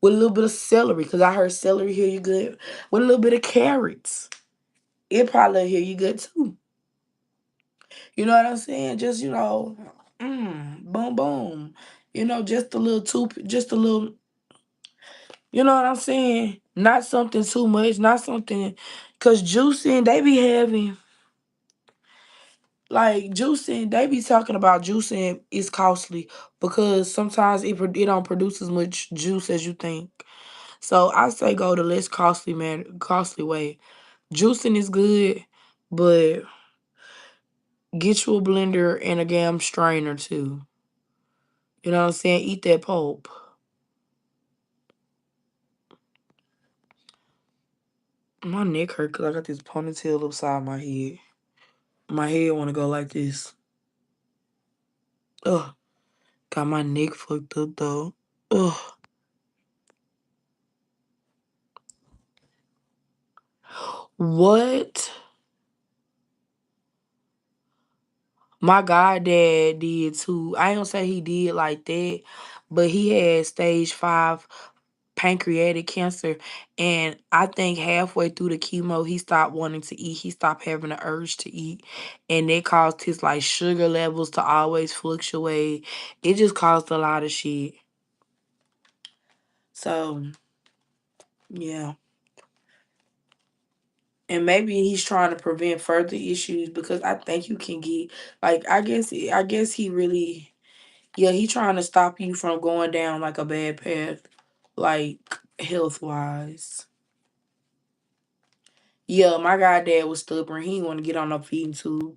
with a little bit of celery, because I heard celery heal you good, with a little bit of carrots. It probably heal you good too. You know what I'm saying? Just, boom, boom. Just a little just a little, you know what I'm saying? Not something too much, not something, because juicing, they be having, like, juicing, they be talking about juicing is costly because sometimes it don't produce as much juice as you think. So I say go the less costly way. Juicing is good, but get you a blender and a damn strainer too. You know what I'm saying? Eat that pulp. My neck hurt because I got this ponytail upside my head. My head want to go like this. Ugh. Got my neck fucked up though. Ugh. What? My goddad did too. I ain't gonna say he did like that, but he had stage 5 pancreatic cancer, and I think halfway through the chemo he stopped wanting to eat. He stopped having the urge to eat, and that caused his like sugar levels to always fluctuate. It just caused a lot of shit. So yeah, and maybe he's trying to prevent further issues, because I think you can get, like, I guess he really, yeah, he trying to stop you from going down like a bad path, like, health wise. Yeah, my goddad was stubborn. He didn't want to get on no feeding tube.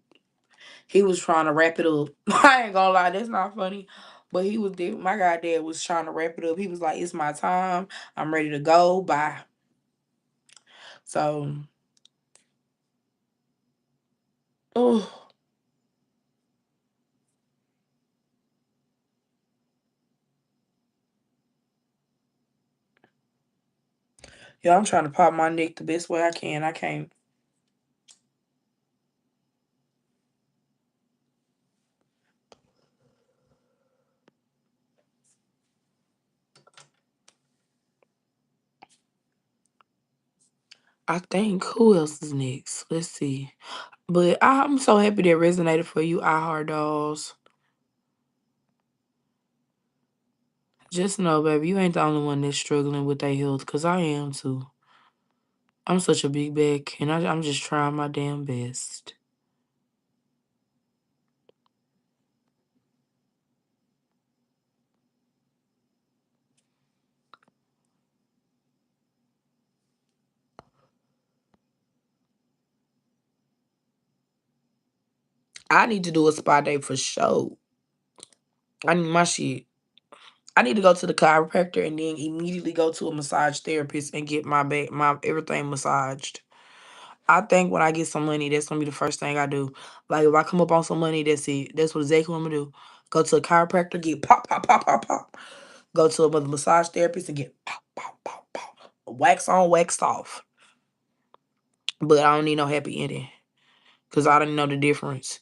He was trying to wrap it up. I ain't gonna lie, that's not funny. But my goddad was trying to wrap it up. He was like, it's my time. I'm ready to go. Bye. So, oh, yeah, I'm trying to pop my neck the best way I can. I can't. I think, who else is next? Let's see. But I'm so happy that resonated for you, I Heart Dolls. Just know, baby, you ain't the only one that's struggling with their health, because I am too. I'm such a big back, and I'm just trying my damn best. I need to do a spa day for sure. I need my shit. I need to go to the chiropractor and then immediately go to a massage therapist and get my back, my everything massaged. I think when I get some money, that's gonna be the first thing I do. Like, if I come up on some money, that's it. That's what exactly what I'm gonna do. Go to a chiropractor, get pop, pop, pop, pop, pop. Go to a massage therapist and get pop, pop, pop, pop. Wax on, wax off. But I don't need no happy ending, because I don't know the difference.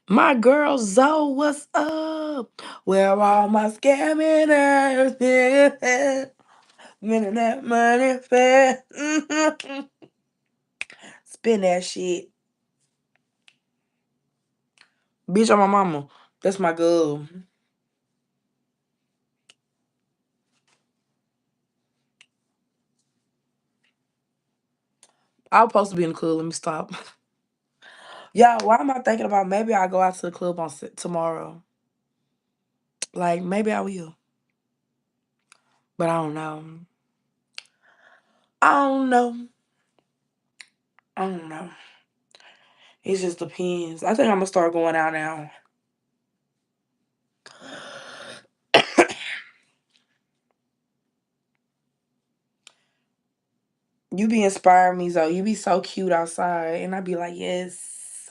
My girl Zoe, what's up? Where all my scammers been? Winning that money fast. Spin that shit. Bitch, on my mama. That's my girl. I was supposed to be in the club. Let me stop. Y'all, why am I thinking about maybe I go out to the club on tomorrow? Like, maybe I will. But I don't know. I don't know. I don't know. It just depends. I think I'm gonna start going out now. You be inspiring me, so you be so cute outside, and I be like, yes.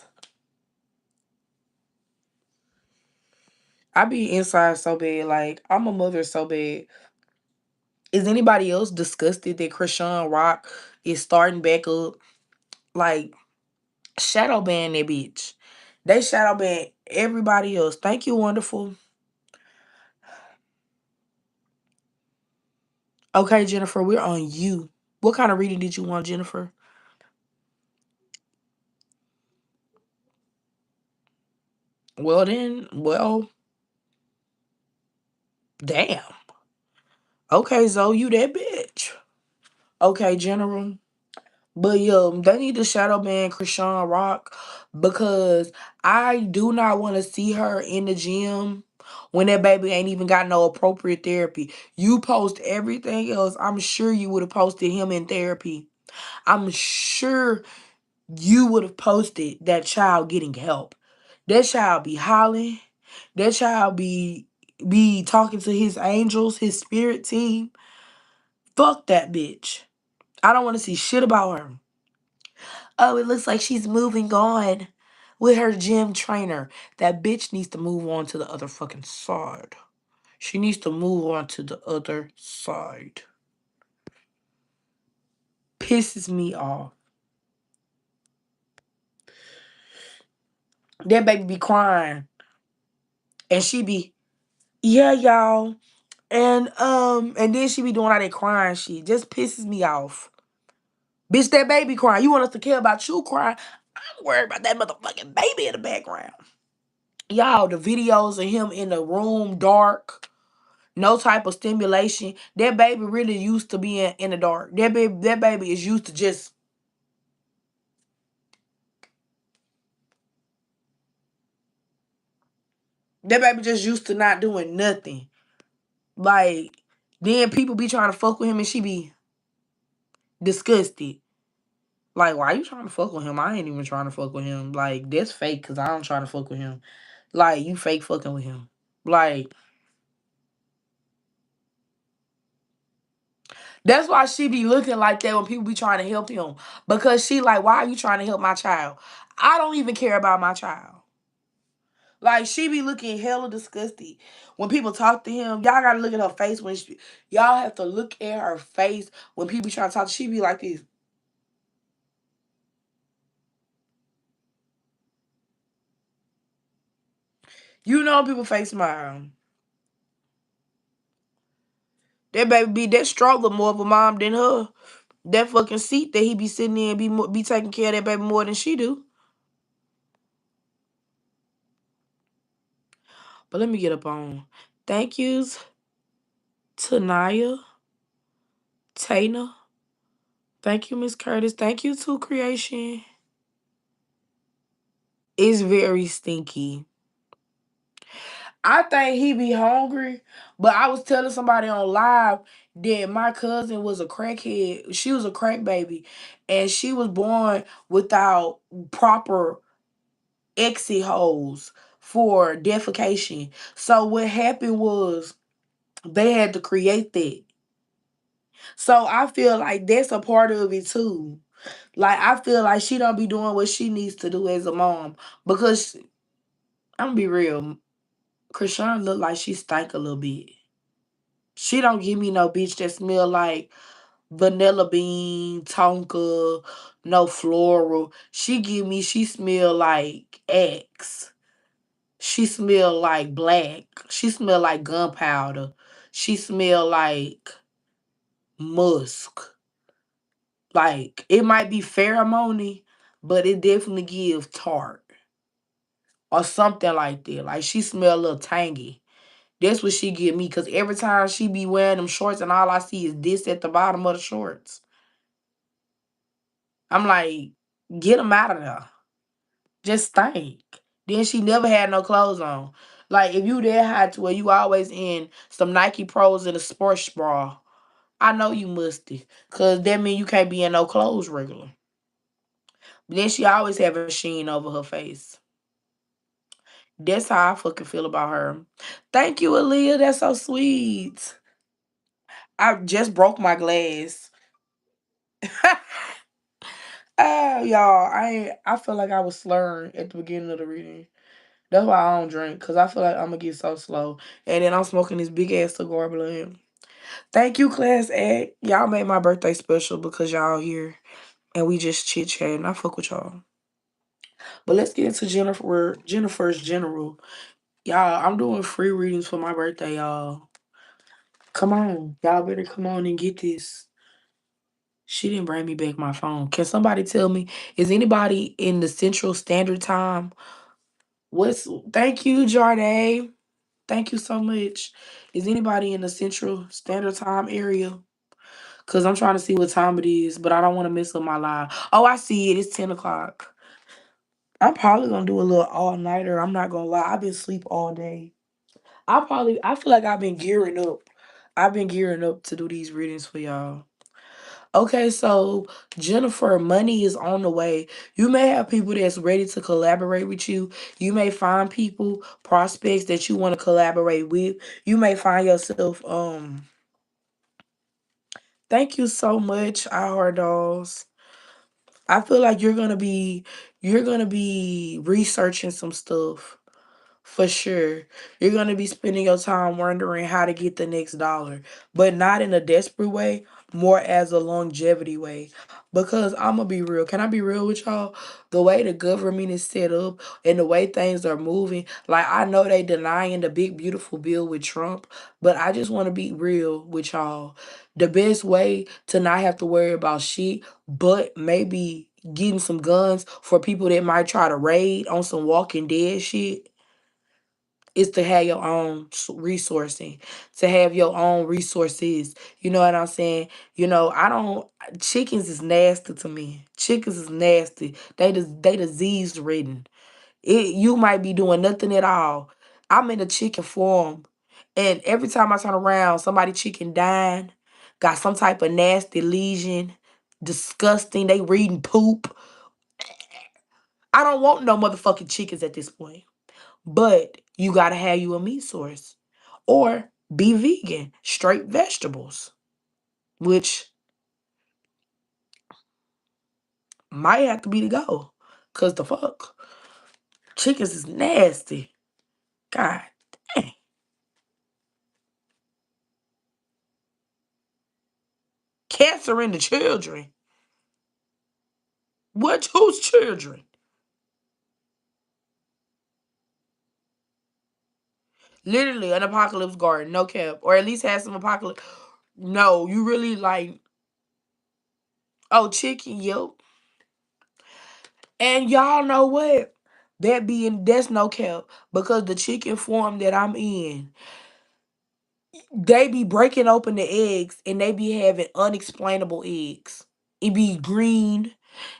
I be inside so bad, like I'm a mother so bad. Is anybody else disgusted that Krishan Rock is starting back up? Like, shadow ban that bitch. They shadow ban everybody else. Thank you, wonderful. Okay, Jennifer, we're on you. What kind of reading did you want, Jennifer? Well then, well, damn. Okay, Zoe, you that bitch. Okay, General. But yeah, they need to shadow ban Krishan Rock because I do not want to see her in the gym when that baby ain't even got no appropriate therapy. You post everything else. I'm sure you would have posted him in therapy. I'm sure you would have posted that child getting help. That child be hollering. That child be talking to his angels, his spirit team. Fuck that bitch. I don't want to see shit about her. Oh, it looks like she's moving on with her gym trainer. That bitch needs to move on to the other fucking side. She needs to move on to the other side. Pisses me off. That baby be crying. And she be, yeah, y'all. And then she be doing all that crying shit. Just pisses me off. Bitch, that baby crying. You want us to care about you crying? I'm worried about that motherfucking baby in the background. Y'all, the videos of him in the room, dark, no type of stimulation. That baby really used to being in the dark. That baby is used to just. That baby just used to not doing nothing. Like, then people be trying to fuck with him and she be disgusted. Like, why you trying to fuck with him? I ain't even trying to fuck with him. Like, that's fake because I don't try to fuck with him. Like, you fake fucking with him. Like, that's why she be looking like that when people be trying to help him. Because she like, why are you trying to help my child? I don't even care about my child. Like, she be looking hella disgusted. When people talk to him, y'all gotta look at her face when she, y'all have to look at her face when people be trying to talk. She be like this. You know people face smile. That baby be that stroller more of a mom than her. That fucking seat that he be sitting in be taking care of that baby more than she do. But let me get up on. Thank yous to Naya, Tana. Thank you, Miss Curtis. Thank you to Creation. It's very stinky. I think he be hungry, but I was telling somebody on live that my cousin was a crackhead. She was a crack baby, and she was born without proper exit holes for defecation. So what happened was they had to create that. So I feel like that's a part of it too. Like, I feel like she don't be doing what she needs to do as a mom because I'm gonna be real. Krishan look like she stank a little bit. She don't give me no bitch that smell like vanilla bean, tonka, no floral. She smell like X. She smell like black. She smell like gunpowder. She smell like musk. Like, it might be pheromone, but it definitely gives tart or something like that. Like, she smell a little tangy. That's what she give me. Because every time she be wearing them shorts and all I see is this at the bottom of the shorts. I'm like, get them out of there. Just stink. Then she never had no clothes on. Like if you that hot to where you always in some Nike Pros and a sports bra, I know you musty. Cause that mean you can't be in no clothes regular. But then she always have a sheen over her face. That's how I fucking feel about her. Thank you, Aaliyah. That's so sweet. I just broke my glass. Oh, y'all, I feel like I was slurring at the beginning of the reading. That's why I don't drink, cause I feel like I'm gonna get so slow. And then I'm smoking this big ass cigar blend. Thank you, Class Act. Y'all made my birthday special because y'all here and we just chit chatting. I fuck with y'all. But let's get into Jennifer's general. Y'all, I'm doing free readings for my birthday, y'all. Come on. Y'all better come on and get this. She didn't bring me back my phone. Can somebody tell me, is anybody in the Central Standard Time? What's Thank you, Jarday. Thank you so much. Is anybody in the Central Standard Time area? Cause I'm trying to see what time it is, but I don't want to mess up my live. Oh, I see it. It's 10 o'clock. I'm probably gonna do a little all nighter. I'm not gonna lie. I've been asleep all day. I feel like I've been gearing up. I've been gearing up to do these readings for y'all. Okay, so Jennifer, money is on the way. You may have people that's ready to collaborate with you. You may find people, prospects that you want to collaborate with. You may find yourself, thank you so much, our dolls. I feel like you're gonna be researching some stuff. For sure. You're going to be spending your time wondering how to get the next dollar, but not in a desperate way, more as a longevity way. Because I'm going to be real. Can I be real with y'all? The way the government is set up and the way things are moving, like I know they denying the big beautiful bill with Trump, but I just want to be real with y'all. The best way to not have to worry about shit, but maybe getting some guns for people that might try to raid on some Walking Dead shit is to have your own resourcing, to have your own resources. You know what I'm saying? I don't. Chickens is nasty to me. Chickens is nasty. They disease ridden. You might be doing nothing at all. I'm in a chicken farm, and every time I turn around, somebody chicken dying, got some type of nasty lesion, disgusting. They reading poop. I don't want no motherfucking chickens at this point. But you gotta have you a meat source. Or be vegan, straight vegetables. Which might have to be the go. Cause the fuck. Chickens is nasty. God dang. Cancer in the children. What whose children? Literally an apocalypse garden, no cap. Or at least have some apocalypse. No, you really like, oh, chicken, yep. And y'all know what? That's no cap. Because the chicken farm that I'm in, they be breaking open the eggs and they be having unexplainable eggs. It be green.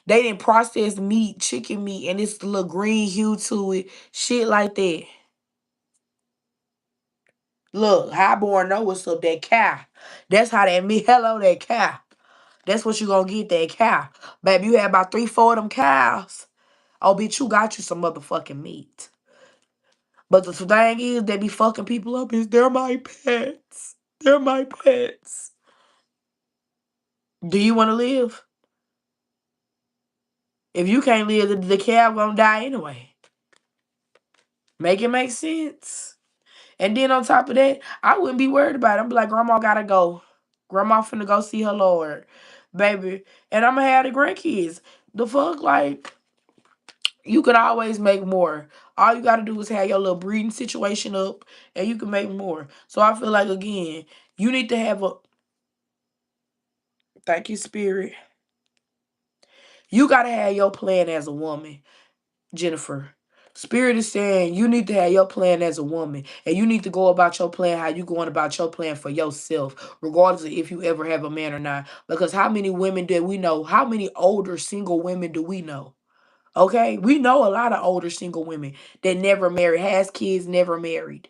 They didn't process meat, chicken meat, and it's a little green hue to it. Shit like that. Look, Highborn know what's up, that cow. That's how that meat, hello, that cow. That's what you gonna get, that cow. Baby, you have about 3, 4 of them cows. Oh, bitch, you got you some motherfucking meat. But the thing is, they be fucking people up is they're my pets. They're my pets. Do you want to live? If you can't live, the cow gonna die anyway. Make it make sense. And then on top of that, I wouldn't be worried about it. I'm be like, Grandma gotta go. Grandma finna go see her Lord, baby. And I'm gonna have the grandkids. The fuck, like, you could always make more. All you gotta do is have your little breeding situation up, and you can make more. So I feel like again, you need to have a thank you, spirit. You gotta have your plan as a woman. Jennifer. Spirit is saying you need to have your plan as a woman, and you need to go about your plan how you going about your plan for yourself, regardless of if you ever have a man or not. Because how many women do we know? How many older single women do we know? Okay, we know a lot of older single women that never married, has kids, never married,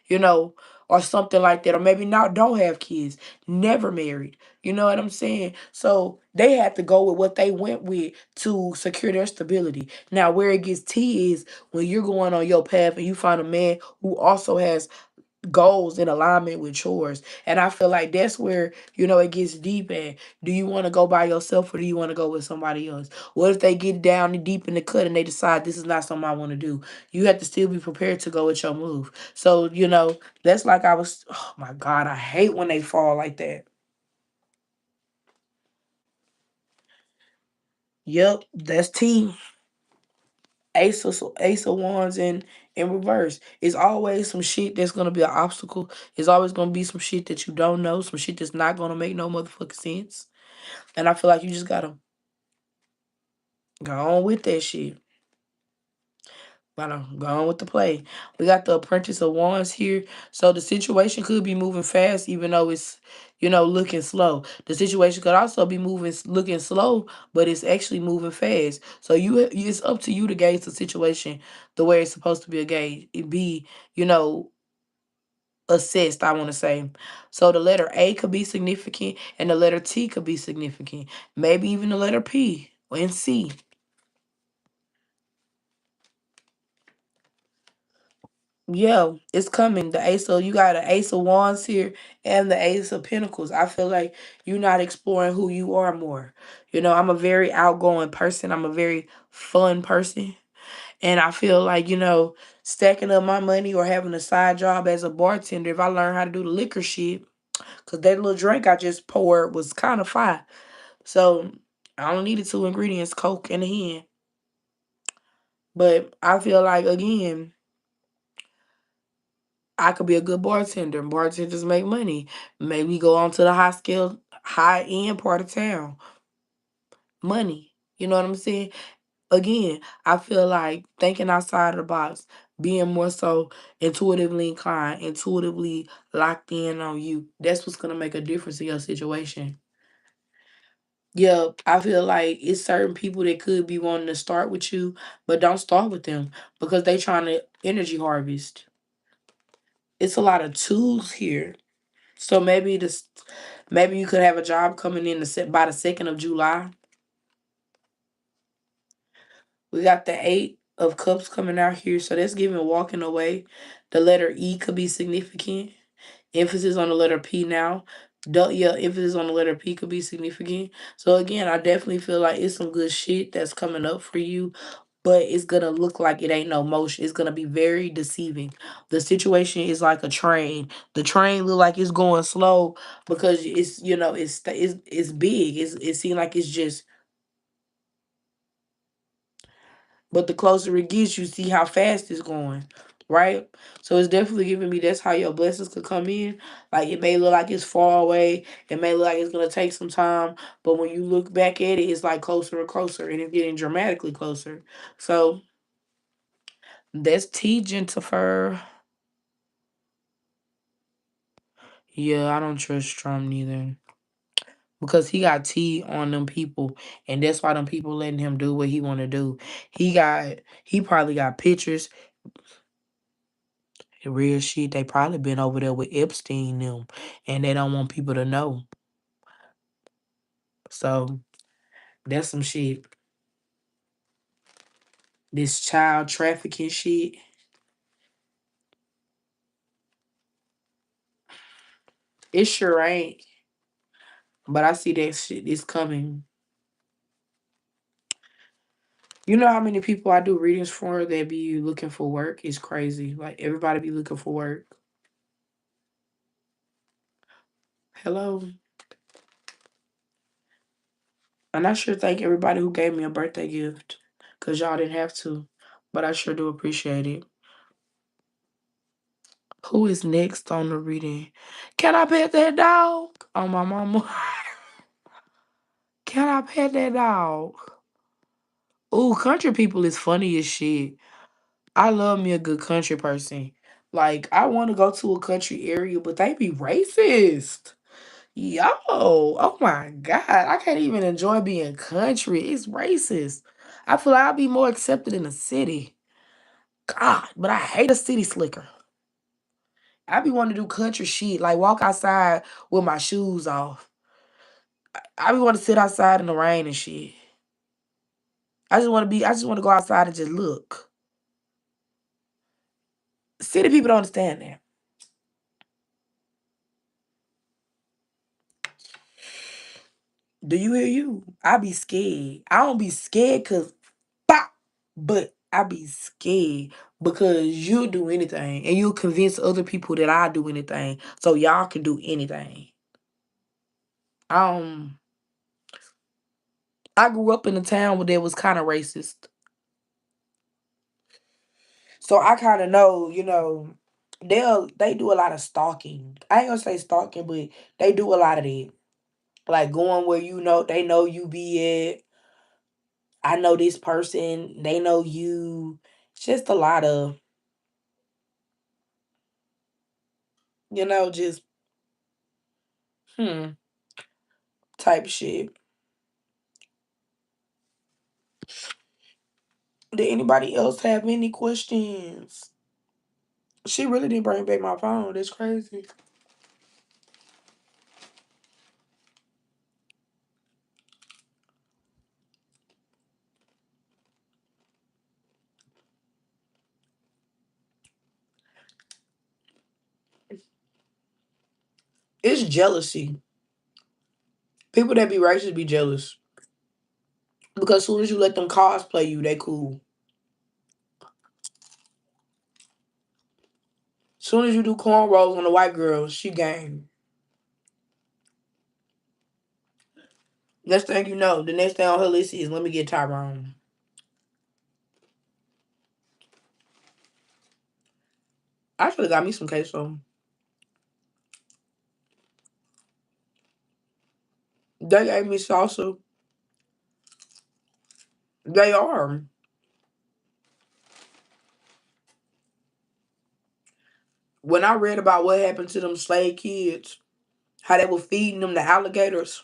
you know, or something like that, or maybe not don't have kids, never married. You know what I'm saying? So they had to go with what they went with to secure their stability. Now, where it gets tea is when you're going on your path and you find a man who also has goals in alignment with yours. And I feel like that's where, it gets deep at. Do you want to go by yourself or do you want to go with somebody else? What if they get down and deep in the cut and they decide this is not something I want to do? You have to still be prepared to go with your move. So, that's like oh my God, I hate when they fall like that. Yep, that's T. Ace of Wands in reverse. It's always some shit that's gonna be an obstacle. It's always gonna be some shit that you don't know, some shit that's not gonna make no motherfucking sense. And I feel like you just gotta go on with that shit. Gotta go on with the play. We got the Apprentice of Wands here. So the situation could be moving fast, even though it's, looking slow. The situation could also be looking slow, but it's actually moving fast. So it's up to you to gauge the situation the way it's supposed to be a gauge. It be, you know, assessed, I want to say. So the letter A could be significant and the letter T could be significant. Maybe even the letter P and C. Yeah, it's coming. You got an Ace of Wands here and the Ace of Pentacles. I feel like you're not exploring who you are more. I'm a very outgoing person. I'm a very fun person. And I feel like, stacking up my money or having a side job as a bartender, if I learn how to do the liquor shit, because that little drink I just poured was kind of fire. So I only needed two ingredients, Coke and a hen. But I feel like, again, I could be a good bartender. Bartenders make money. Maybe go on to the high end part of town. Money. You know what I'm saying? Again, I feel like thinking outside of the box, being more so intuitively inclined, intuitively locked in on you. That's what's gonna make a difference in your situation. Yeah, I feel like it's certain people that could be wanting to start with you, but don't start with them because they trying to energy harvest. It's a lot of tools here. So maybe you could have a job coming in by the 2nd of July. We got the 8 of Cups coming out here, so that's giving walking away. The letter E could be significant. Emphasis on the letter P now. Yeah, emphasis on the letter P could be significant. So again, I definitely feel like it's some good shit that's coming up for you, but it's gonna look like it ain't no motion. It's gonna be very deceiving. The situation is like a train. The train look like it's going slow because it's big. It seems like it's just, but the closer it gets, you see how fast it's going, right? So it's definitely giving me that's how your blessings could come in. Like it may look like it's far away, it may look like it's gonna take some time, but when you look back at it, it's like closer and closer, and it's getting dramatically closer. So that's T, Gentifer. Yeah, I don't trust Trump neither. Because he got T on them people, and that's why them people letting him do what he want to do. He probably got pictures, real shit. They probably been over there with Epstein them, and they don't want people to know. So that's some shit. This child trafficking shit, it sure ain't. But I see that shit is coming. You know how many people I do readings for that be looking for work? It's crazy. Like everybody be looking for work. Hello. And I sure thank everybody who gave me a birthday gift. Cause y'all didn't have to. But I sure do appreciate it. Who is next on the reading? Can I pet that dog? Oh my mama. Can I pet that dog? Ooh, country people is funny as shit. I love me a good country person. Like, I want to go to a country area, but they be racist. Yo, oh my God. I can't even enjoy being country. It's racist. I feel like I'll be more accepted in the city. God, but I hate a city slicker. I be wanting to do country shit, like walk outside with my shoes off. I be want to sit outside in the rain and shit. I just want to go outside and just look. City people don't understand that. Do you hear you? I be scared. I don't be scared cause pop, but I be scared because you'll do anything and you'll convince other people that I'll do anything. So y'all can do anything. Um I grew up in a town where there was kind of racist. So I kind of know, they do a lot of stalking. I ain't gonna say stalking, but they do a lot of that. Like going where they know you be at. I know this person, they know you. It's just a lot of, just hmm type shit. Did anybody else have any questions? She really didn't bring back my phone. That's crazy. It's jealousy. People that be racist be jealous. Because as soon as you let them cosplay you, they cool. As soon as you do cornrows on the white girl, she game. Next thing you know, the next thing on her list is let me get Tyrone. I should have got me some queso. They gave me salsa. They are. When I read about what happened to them slave kids, how they were feeding them the alligators,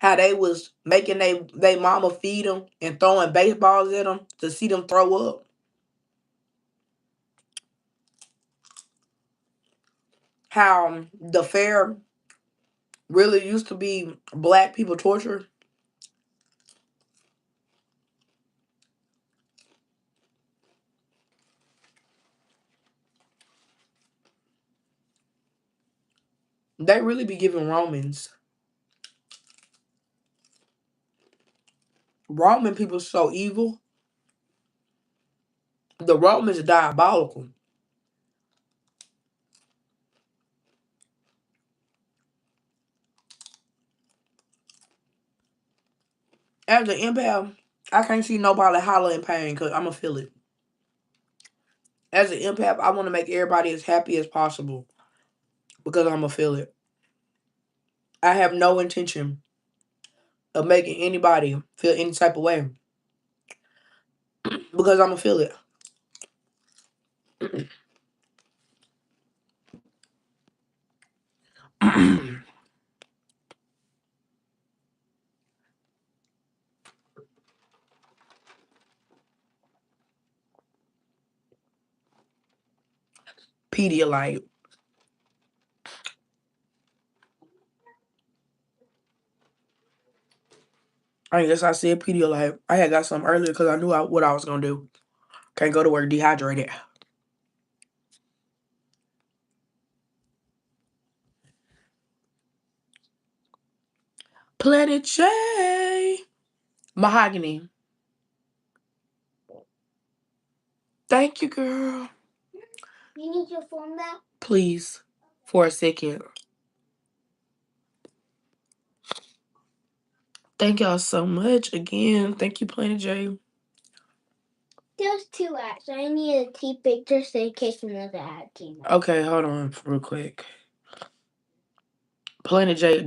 how they was making they mama feed them and throwing baseballs at them to see them throw up. How the fair really used to be black people torture. They really be giving Romans. Roman people so evil. The Romans are diabolical. As an empath, I can't see nobody holler in pain because I'm going to feel it. As an empath, I want to make everybody as happy as possible because I'm going to feel it. I have no intention of making anybody feel any type of way because I'm going to feel it. Pedialyte. I guess I said Pedialyte. I had got some earlier because I knew what I was going to do. Can't go to work dehydrated. Planet J. Mahogany. Thank you, girl. You need your phone back? Please, for a second. Thank y'all so much again. Thank you, Planet J. There's two ads. I need to take pictures in case another ad came up. Okay, hold on real quick. Planet J,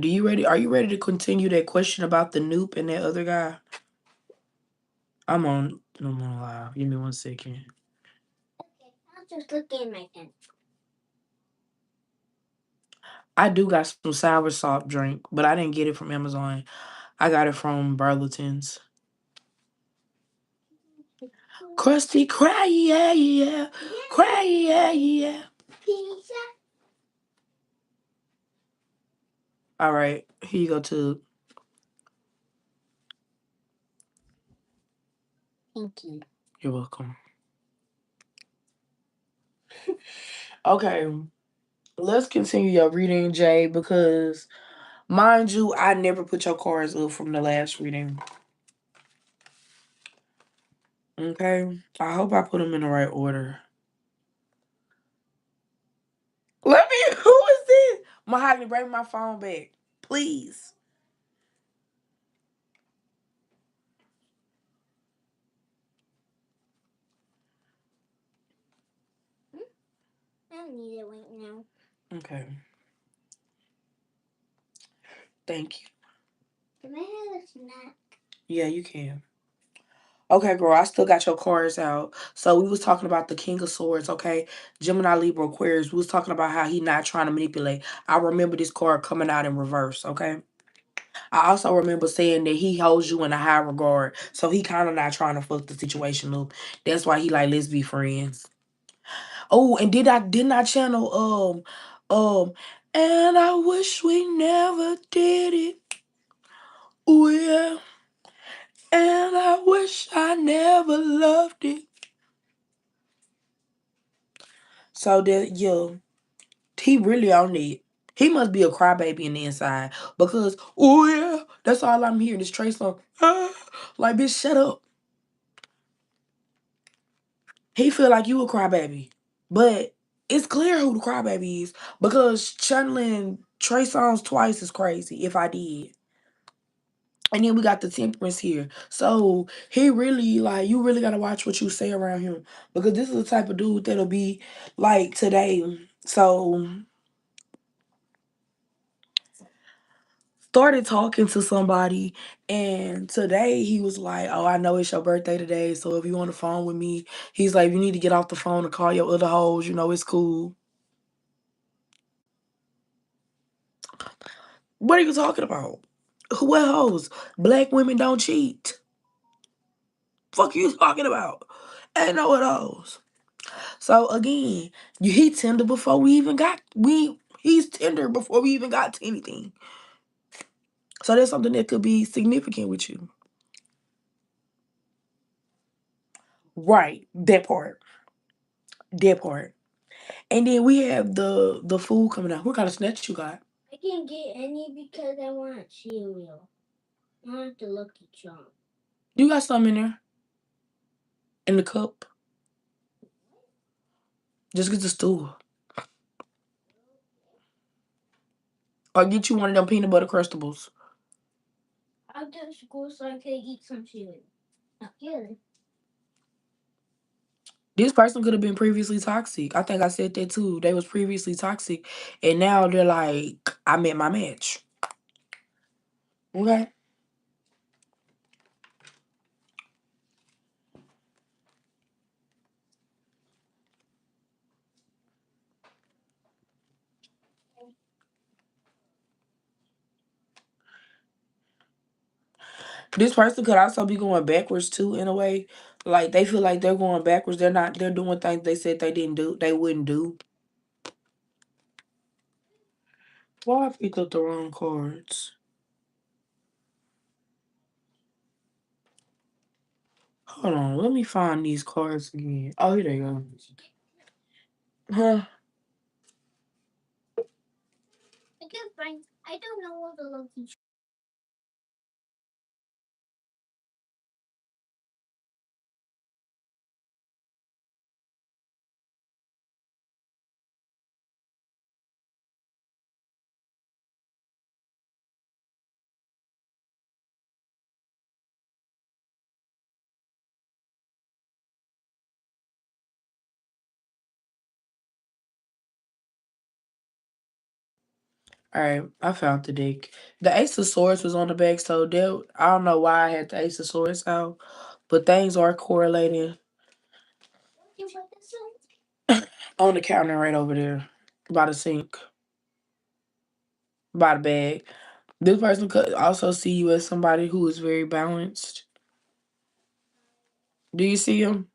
are you ready to continue that question about the Noop and that other guy? I'm on live. Give me 1 second. Okay, I'll just look in my pen. I do got some sour soft drink, but I didn't get it from Amazon. I got it from Burlington's. Krusty Krab, yeah, yeah. Krab, yeah, yeah. Pizza. All right, here you go, to. Thank you. You're welcome. Okay, let's continue your reading, Jay, because mind you, I never put your cards up from the last reading. Okay, I hope I put them in the right order. Let me. Who is this? Mahogany, bring my phone back, please. I don't need it right now. Okay, thank you. Can I have a snack? Yeah, you can. Okay, girl, I still got your cards out. So we was talking about the King of Swords, okay? Gemini, Libra, Aquarius. We was talking about how he not trying to manipulate. I remember this card coming out in reverse, okay? I also remember saying that he holds you in a high regard. So he kind of not trying to fuck the situation up. That's why he like, let's be friends. Oh, and didn't I channel and I wish we never did it. Oh yeah. And I wish I never loved it. So that, yeah, he really on it. He must be a crybaby in the inside because, oh yeah, that's all I'm hearing is Trey song. Ah, like, bitch, shut up. He feel like you a crybaby, but it's clear who the crybaby is because channeling Trey songs twice is crazy. If I did, and then we got the Temperance here, so he really like you really gotta watch what you say around him because this is the type of dude that'll be like today. So started talking to somebody, and today he was like, oh, I know it's your birthday today, so if you on the phone with me, he's like, you need to get off the phone and call your other hoes, it's cool. What are you talking about? What hoes? Black women don't cheat. Fuck you talking about? Ain't no of those. So again, he tender before we even got he's tender before we even got to anything. So that's something that could be significant with you. Right. That part. That part. And then we have the food coming out. What kind of snacks you got? I can't get any because I want cereal. I want the Lucky Charm. You got some in there? In the cup? Just get the stool. Or get you one of them peanut butter crustables. I'll go to school so I can eat some cereal. Not good. This person could have been previously toxic. I think I said that too. They was previously toxic. And now they're like, I met my match. Okay? This person could also be going backwards too, in a way. Like they feel like they're going backwards. They're doing things they said they wouldn't do. Why I picked up the wrong cards? Hold on, let me find these cards again. Oh, here they go. Huh? I can't find. I don't know what the Lucky Charm. All right, I found the deck. The Ace of Swords was on the back, so I don't know why I had the Ace of Swords out, but things are correlating You want this one? on the counter right over there by the sink. by the bag. This person could also see you as somebody who is very balanced. Do you see him?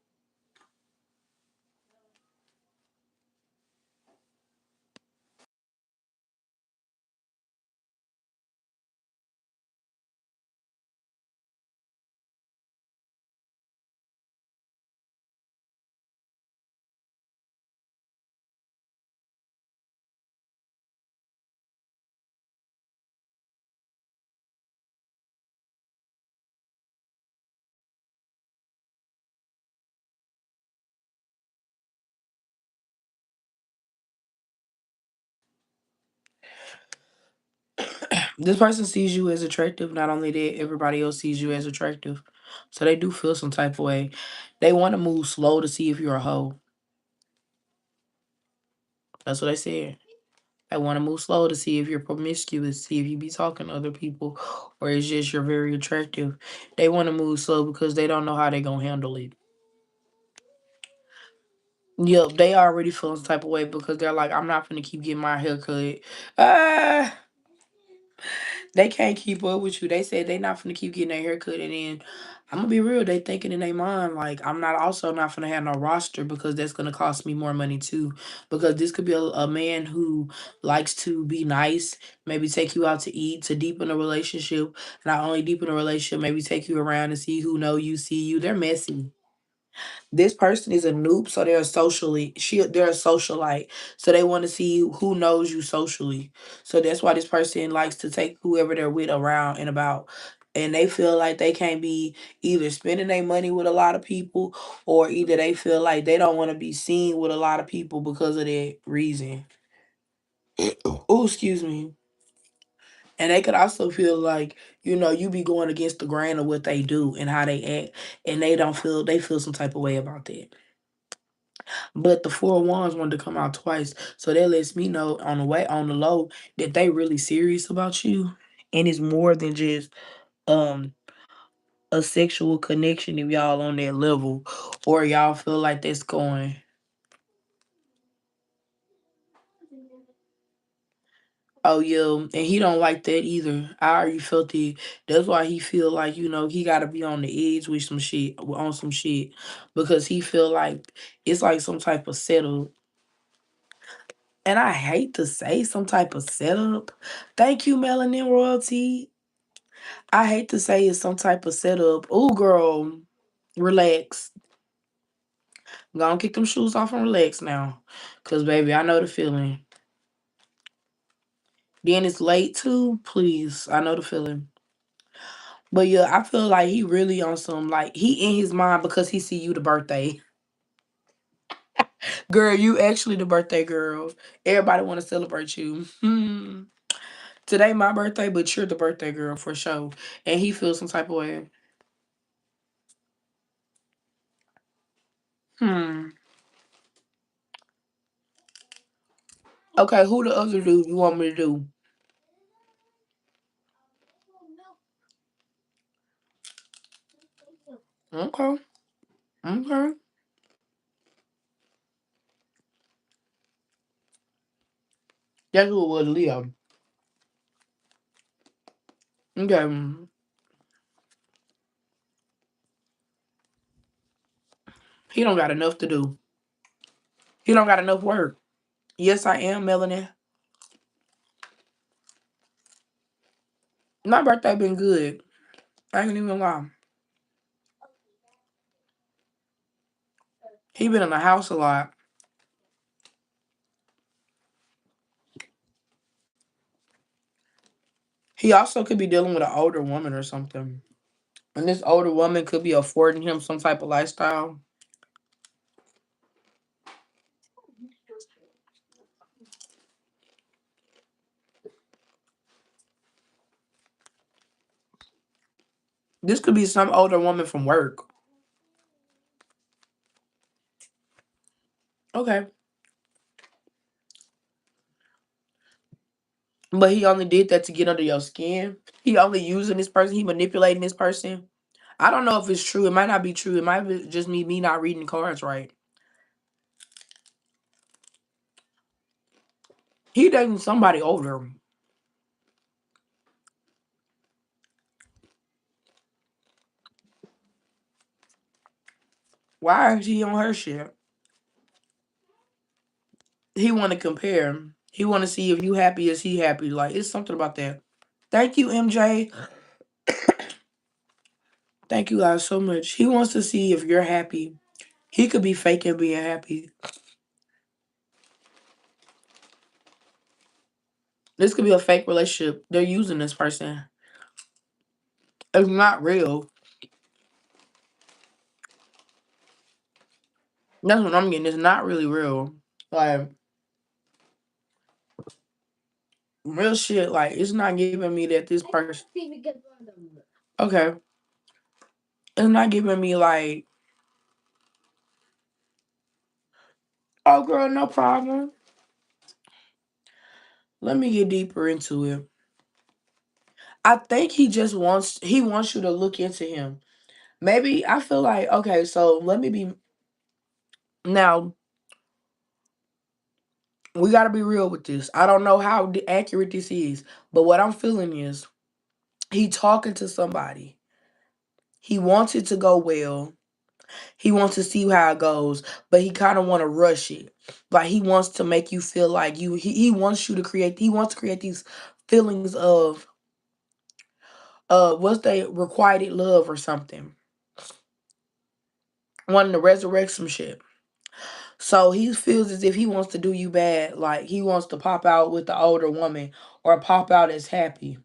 This person sees you as attractive. Not only that, everybody else sees you as attractive. So they do feel some type of way. They want to move slow to see if you're a hoe. That's what they said. They want to move slow to see if you're promiscuous, see if you be talking to other people, or it's just you're very attractive. They want to move slow because they don't know how they gonna handle it. Yep, they already feel some type of way because they're like, I'm not gonna keep getting my hair cut. Ah, they can't keep up with you. They said they not gonna keep getting their hair cut, and then I'm gonna be real. They thinking in their mind like I'm not also not gonna have no roster because that's gonna cost me more money too. Because this could be a man who likes to be nice, maybe take you out to eat to deepen a relationship. Not only deepen a relationship, maybe take you around and see who know you, see you. They're messy. This person is a noob, so they're a socialite. So they want to see who knows you socially. So that's why this person likes to take whoever they're with around and about. And they feel like they can't be either spending their money with a lot of people or either they feel like they don't want to be seen with a lot of people because of that reason. Oh, excuse me. And they could also feel like, you be going against the grain of what they do and how they act. And they feel some type of way about that. But the four of wands wanted to come out twice. So that lets me know on the way on the low that they really serious about you. And it's more than just um a sexual connection if y'all on that level. Or y'all feel like that's going. Oh yeah. And he don't like that either. I already felt it. That's why he feel like, he gotta be on the edge with some shit on some shit. Because he feel like it's like some type of setup. And I hate to say some type of setup. Thank you, Melanin Royalty. I hate to say it's some type of setup. Ooh, girl, relax. Go on, kick them shoes off and relax now. Because, baby, I know the feeling. Then it's late, too. Please, I know the feeling. But, yeah, I feel like he really on some, like, he in his mind because he see you the birthday. Girl, you actually the birthday girl. Everybody want to celebrate you. Today my birthday, but you're the birthday girl for sure. And he feels some type of way. Hmm. Okay, who the other dude you want me to do? Okay. Okay. That's who it was, Leo. Okay. He don't got enough to do. He don't got enough work. Yes, I am, Melanie. My birthday been good. I ain't even gonna lie. He been in the house a lot. He also could be dealing with an older woman or something. And this older woman could be affording him some type of lifestyle. This could be some older woman from work. Okay. But he only did that to get under your skin. He only using this person. He manipulating this person. I don't know if it's true. It might not be true. It might be just me not reading cards right. He dating somebody older. Why is he on her shit? He want to compare. He want to see if you happy as he happy. Like, it's something about that. Thank you, MJ. Thank you guys so much. He wants to see if you're happy. He could be faking being happy. This could be a fake relationship. They're using this person. It's not real. That's what I'm getting. It's not really real. Like, real shit. Like, it's not giving me that this person. Okay. It's not giving me like, oh girl, no problem. Let me get deeper into it. I think he wants you to look into him. Maybe I feel like, okay, so let me be now, we got to be real with this. I don't know how accurate this is, but what I'm feeling is he talking to somebody. He wants it to go well. He wants to see how it goes, but he kind of want to rush it. Like he wants to make you feel like he wants you to create, he wants to create these feelings of what's they requited love or something. Wanting to resurrect some shit. So he feels as if he wants to do you bad, like he wants to pop out with the older woman or pop out as happy.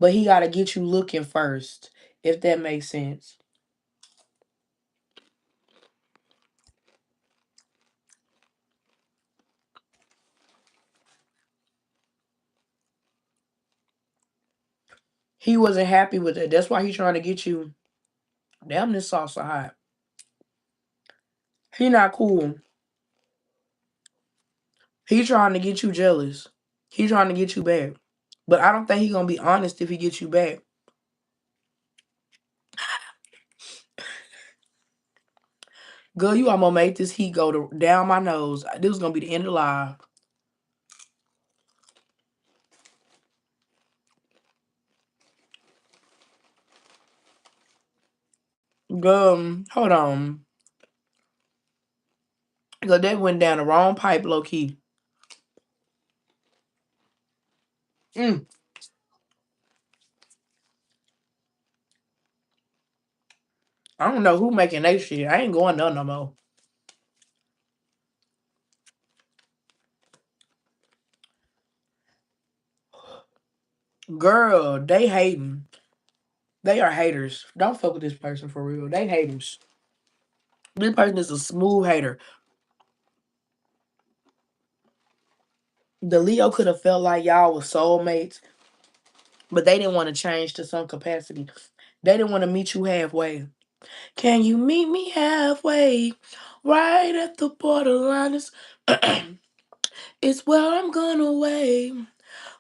But he got to get you looking first, if that makes sense. He wasn't happy with it. That's why he's trying to get you. Damn, this sauce so hot. He not cool. He trying to get you jealous. He trying to get you back. But I don't think he gonna be honest if he gets you back. Girl, you almost made this heat go down my nose. This was gonna be the end of live. Girl, hold on. Cause that went down the wrong pipe, low key. Mm. I don't know who making that shit. I ain't going none no more. Girl, they hating. They are haters. Don't fuck with this person for real. They haters. This person is a smooth hater. The Leo could have felt like y'all was soulmates, but they didn't want to change to some capacity. They didn't want to meet you halfway. Can you meet me halfway? Right at the borderline is it's where I'm gonna wait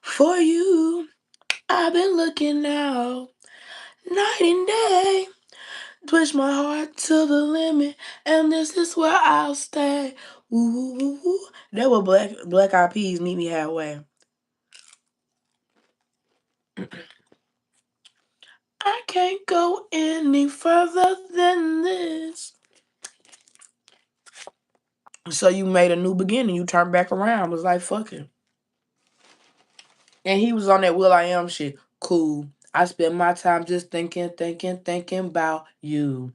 for you. I've been looking out night and day. Push my heart to the limit, and this is where I'll stay. Ooh, that was Black Eyed Peas meet me halfway. I can't go any further than this. So you made a new beginning. You turned back around. Was like, fuck it. And he was on that Will I Am shit. Cool. I spend my time just thinking about you.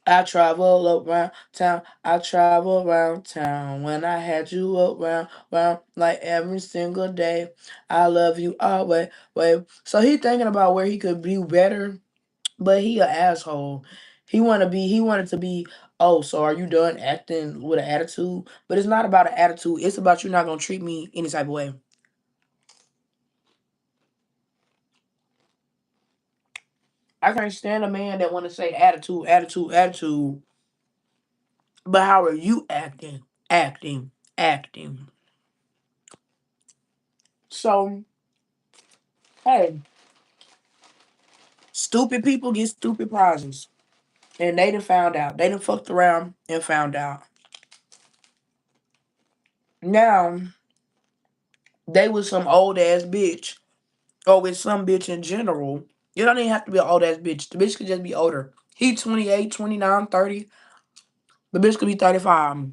I travel around town. I travel around town. When I had you around, like every single day. I love you always. Wait. So he thinking about where he could be better, but he an asshole. He wanted to be, oh, so are you done acting with an attitude? But it's not about an attitude. It's about you not gonna treat me any type of way. I can't stand a man that wanna say attitude. But how are you acting? Acting. So, hey, stupid people get stupid prizes. And they done found out. They done fucked around and found out. Now, they was some old ass bitch. Or with some bitch in general. You don't even have to be an old ass bitch. The bitch could just be older. He 28, 29, 30. The bitch could be 35.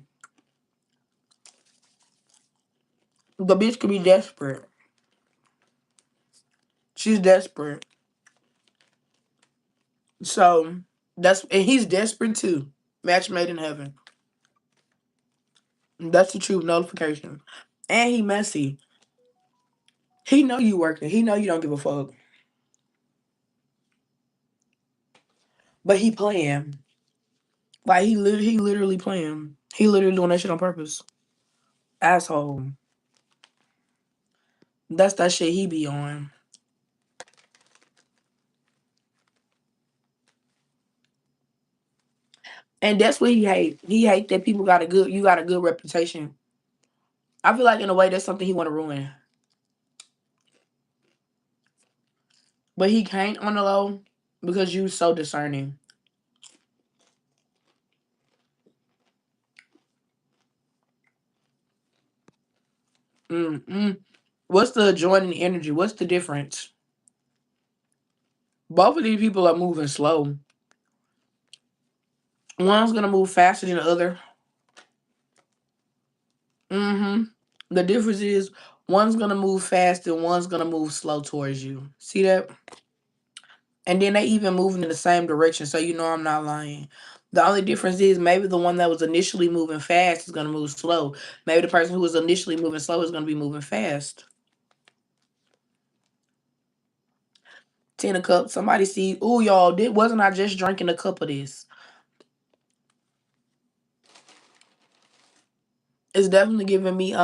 The bitch could be desperate. She's desperate. So and he's desperate too. Match made in heaven. That's the truth. Notification. And he messy. He know you working. He know you don't give a fuck. But he playing. Like he literally playing. He literally doing that shit on purpose. Asshole. That's that shit he be on. And that's what he hate. He hate that you got a good reputation. I feel like in a way that's something he wanna ruin. But he can't on the low because you so discerning. Mm-mm. What's the adjoining energy? What's the difference? Both of these people are moving slow. One's gonna move faster than the other. Mm-hmm. The difference is one's gonna move fast and one's gonna move slow towards you. See that? And then they even moving in the same direction, so you know I'm not lying. The only difference is maybe the one that was initially moving fast is gonna move slow. Maybe the person who was initially moving slow is gonna be moving fast. 10 of cups. Somebody see, ooh, y'all, wasn't I just drinking a cup of this? It's definitely giving me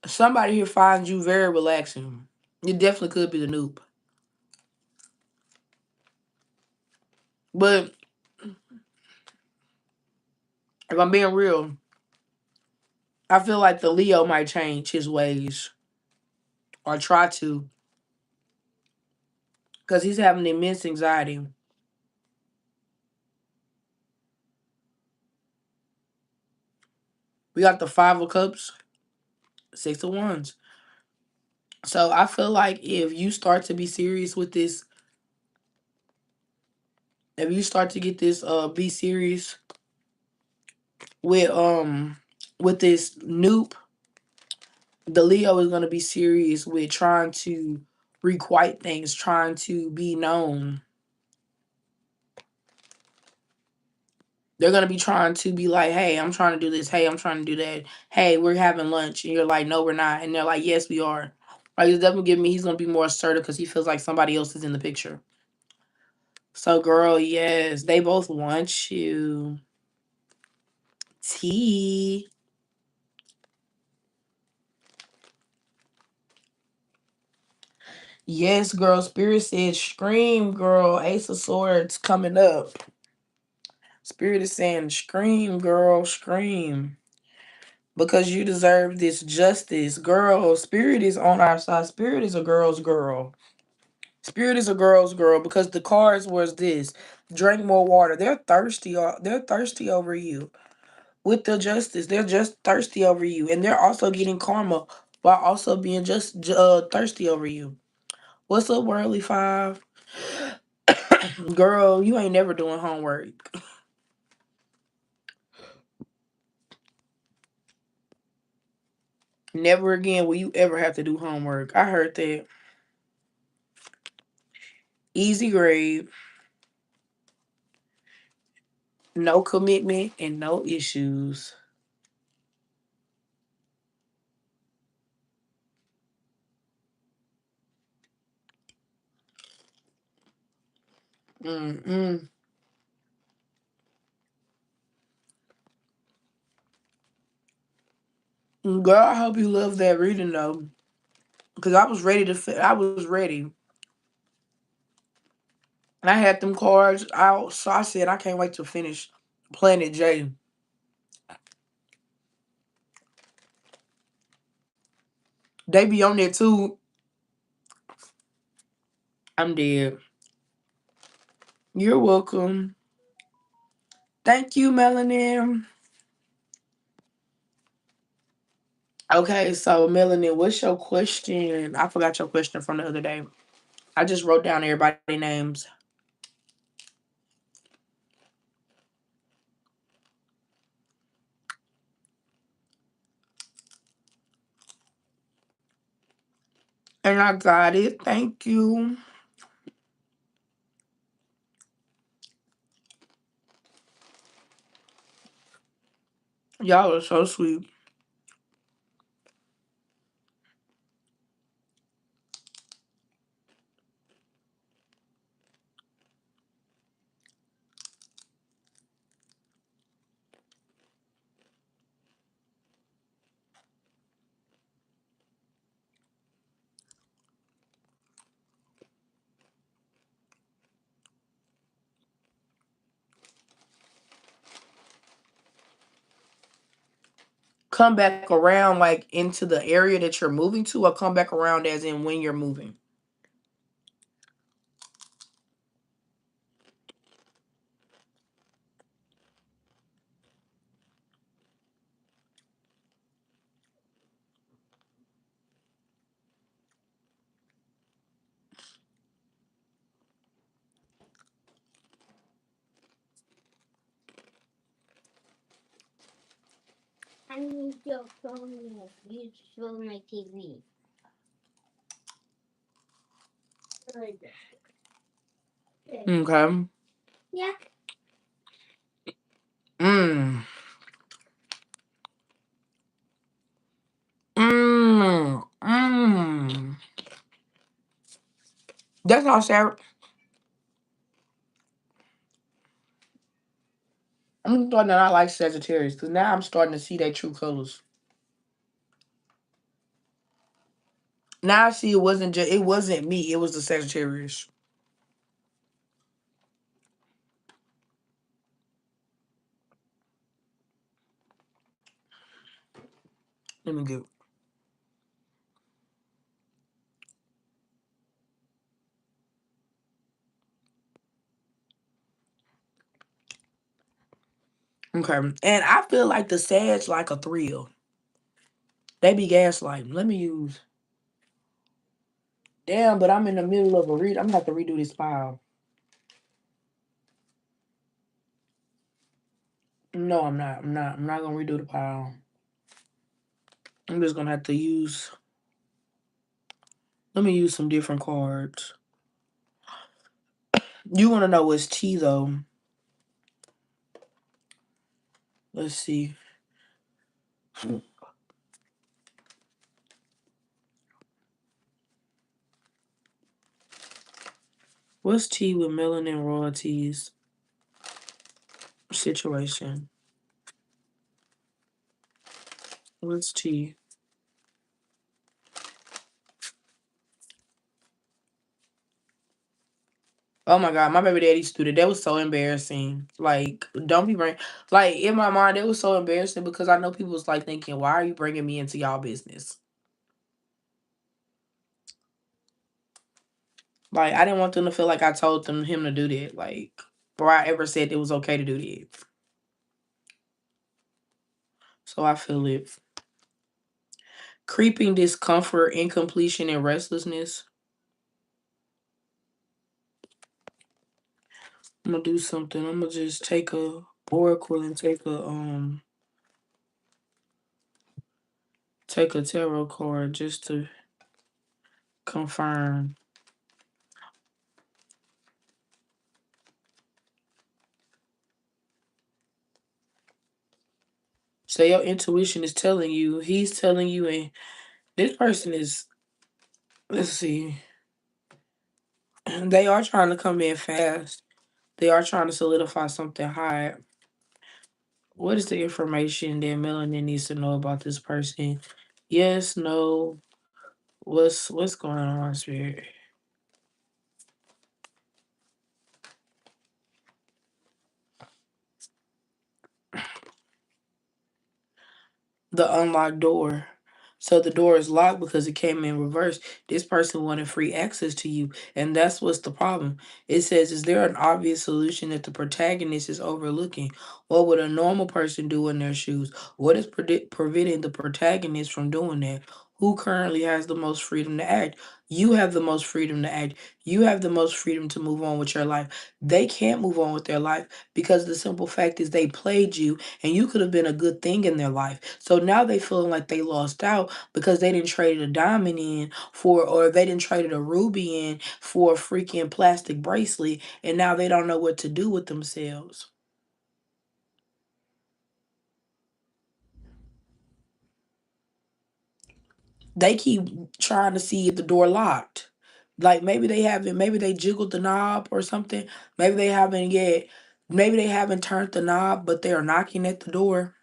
somebody here finds you very relaxing. It definitely could be the noob. But if I'm being real, I feel like the Leo might change his ways or try to because he's having immense anxiety. We got the 5 of cups, 6 of wands. So I feel like if you start to be serious with this, if you start to get this, be serious with this noob, the Leo is gonna be serious with trying to requite things, trying to be known. They're gonna be trying to be like, hey, I'm trying to do this. Hey, I'm trying to do that. Hey, we're having lunch. And you're like, no, we're not. And they're like, yes, we are. Like, it's definitely giving me he's gonna be more assertive because he feels like somebody else is in the picture. So, girl, yes, they both want you. T. Yes, girl. Spirit said, scream, girl. Ace of Swords coming up. Spirit is saying, scream, girl, scream. Because you deserve this justice. Girl, Spirit is on our side. Spirit is a girl's girl. Spirit is a girl's girl because the cards was this. Drink more water. They're thirsty. They're thirsty over you. With the justice, they're just thirsty over you. And they're also getting karma while also being just thirsty over you. What's up, Worldly Five? Girl, you ain't never doing homework. Never again will you ever have to do homework. I heard that. Easy grade, no commitment, and no issues. Mm-mm. Girl, I hope you love that reading though. Cause I was ready I was ready. And I had them cards out, so I said I can't wait to finish Planet J. They be on there too. I'm dead. You're welcome. Thank you, Melanin. Okay, so Melanie, what's your question? I forgot your question from the other day. I just wrote down everybody's names. And I got it. Thank you. Y'all are so sweet. Come back around like into the area that you're moving to, or come back around as in when you're moving? I need your phone. You show my TV. Okay. Yeah. Mmm. Mmm. Mmm. That's not Sarah. I'm starting to not like Sagittarius because now I'm starting to see their true colors. Now I see it wasn't me, it was the Sagittarius. Let me get. Okay. And I feel like the Sag like a thrill. They be gaslighting. Let me use. Damn, but I'm in the middle of a read. I'm gonna have to redo this file. No, I'm not. I'm not gonna redo the file. I'm just gonna have to use. Let me use some different cards. You wanna know what's T though? Let's see. What's T with melanin royalties situation? What's T? Oh my god, my baby daddy student. That was so embarrassing. Like, don't be bring like in my mind, it was so embarrassing because I know people was like thinking, why are you bringing me into y'all business? Like, I didn't want them to feel like I told him to do that. Like, or I ever said it was okay to do that. So I feel it. Creeping discomfort, incompletion, and restlessness. I'm gonna do something. I'm gonna just take a oracle and take a tarot card just to confirm. So your intuition is telling you, he's telling you, and this person is, let's see, they are trying to come in fast. They are trying to solidify something high. What is the information that Melanin needs to know about this person? Yes, no. What's going on, Spirit? The unlocked door. So the door is locked because it came in reverse. This person wanted free access to you. And that's what's the problem. It says, is there an obvious solution that the protagonist is overlooking? What would a normal person do in their shoes? What is preventing the protagonist from doing that? Who currently has the most freedom to act? You have the most freedom to act. You have the most freedom to move on with your life. They can't move on with their life because the simple fact is they played you and you could have been a good thing in their life. So now they feeling like they lost out because they didn't trade a diamond in for, or they didn't trade a ruby in for a freaking plastic bracelet, and now they don't know what to do with themselves. They keep trying to see if the door locked. Like maybe they haven't, maybe they jiggled the knob or something. Maybe they haven't yet, maybe they haven't turned the knob, but they are knocking at the door,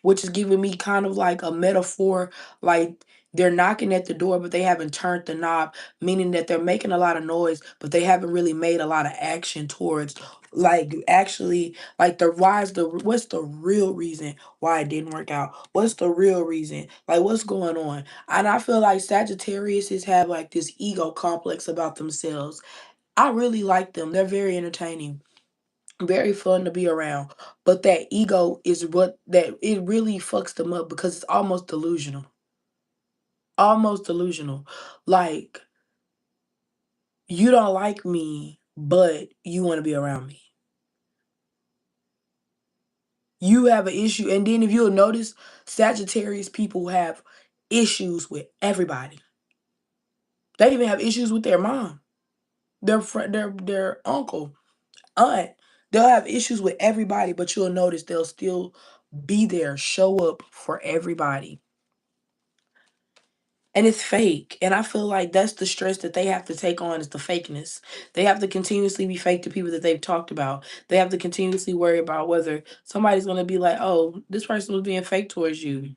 which is giving me kind of like a metaphor, like they're knocking at the door, but they haven't turned the knob, meaning that they're making a lot of noise, but they haven't really made a lot of action towards, like, actually, like, what's the real reason why it didn't work out? What's the real reason? Like, what's going on? And I feel like Sagittariuses have like this ego complex about themselves. I really like them. They're very entertaining, very fun to be around. But that ego is what that it really fucks them up because it's almost delusional. Almost delusional. Like, you don't like me, but you want to be around me. You have an issue. And then if you'll notice, Sagittarius people have issues with everybody. They even have issues with their mom, their friend, their uncle, aunt. They'll have issues with everybody, but you'll notice they'll still be there, show up for everybody. And it's fake. And I feel like that's the stress that they have to take on, is the fakeness. They have to continuously be fake to people that they've talked about. They have to continuously worry about whether somebody's going to be like, oh, this person was being fake towards you.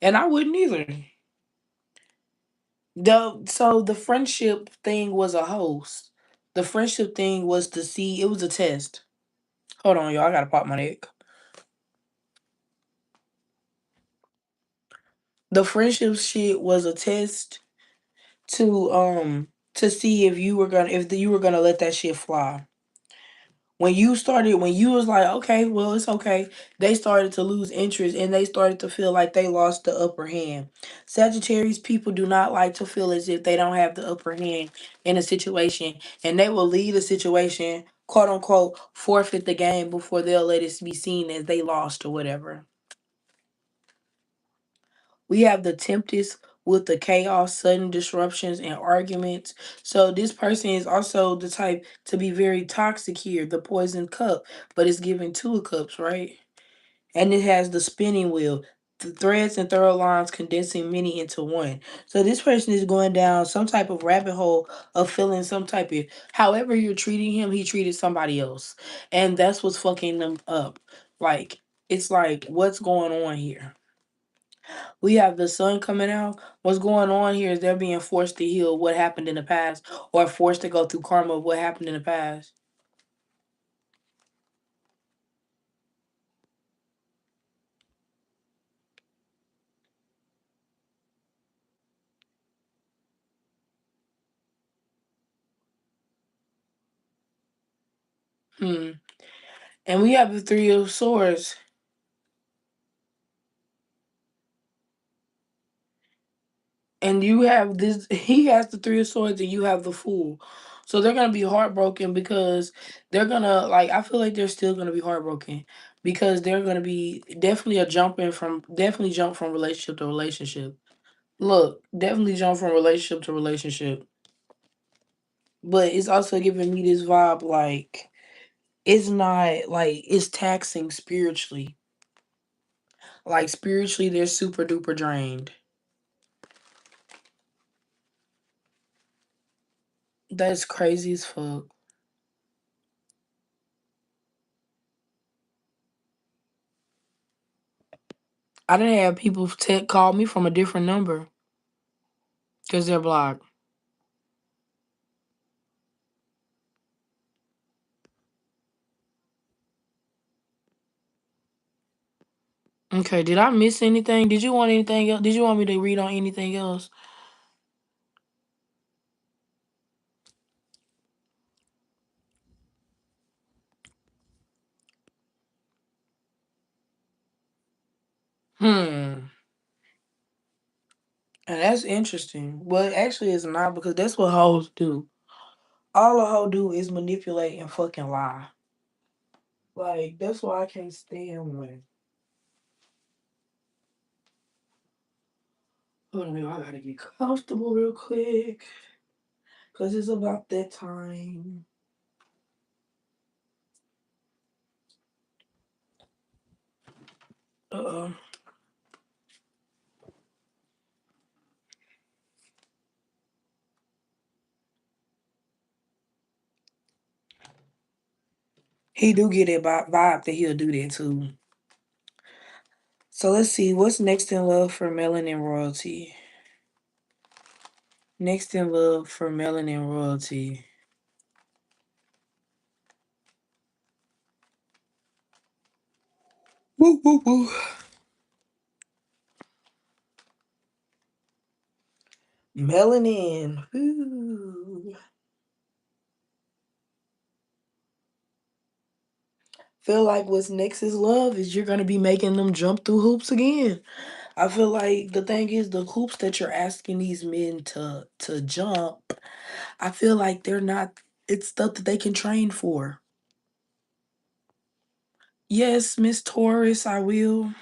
And I wouldn't either. So the friendship thing was a host. The friendship thing was to see, it was a test. Hold on, y'all. I got to pop my neck. The friendship shit was a test to see if you were gonna let that shit fly. When you was like, okay, well, it's okay, they started to lose interest and they started to feel like they lost the upper hand. Sagittarius people do not like to feel as if they don't have the upper hand in a situation, and they will leave the situation, quote unquote, forfeit the game before they'll let it be seen as they lost or whatever. We have the Tempest with the chaos, sudden disruptions, and arguments. So this person is also the type to be very toxic here, the poison cup, but it's giving two of cups, right? And it has the spinning wheel, the threads and thorough lines condensing many into one. So this person is going down some type of rabbit hole of feeling some type of, however you're treating him, he treated somebody else. And that's what's fucking them up. Like, it's like, what's going on here? We have the sun coming out. What's going on here is they're being forced to heal what happened in the past, or forced to go through karma of what happened in the past. Hmm. And we have the three of swords. And you have this, he has the three of swords and you have the fool. So they're gonna be heartbroken because they're gonna, like, I feel like they're still gonna be heartbroken because they're gonna be definitely definitely jump from relationship to relationship. Look, definitely jump from relationship to relationship. But it's also giving me this vibe like it's not like it's taxing spiritually. Like spiritually, they're super duper drained. That's crazy as fuck. I didn't have people call me from a different number because they're blocked. Okay, did I miss anything? Did you want anything else? Did you want me to read on anything else? Hmm. And that's interesting. Well, actually, it's not because that's what hoes do. All a hoe do is manipulate and fucking lie. Like, that's why I can't stand one. Hold on, I gotta get comfortable real quick. Cause it's about that time. Uh, he do get that vibe that he'll do that too. So let's see, what's next in love for Melanin Royalty? Next in love for Melanin Royalty. Woo woo woo. Melanin. Woo. Feel like what's next is love is you're gonna be making them jump through hoops again. I feel like the thing is the hoops that you're asking these men to jump, I feel like they're not it's stuff that they can train for. Yes, Miss Taurus, I will.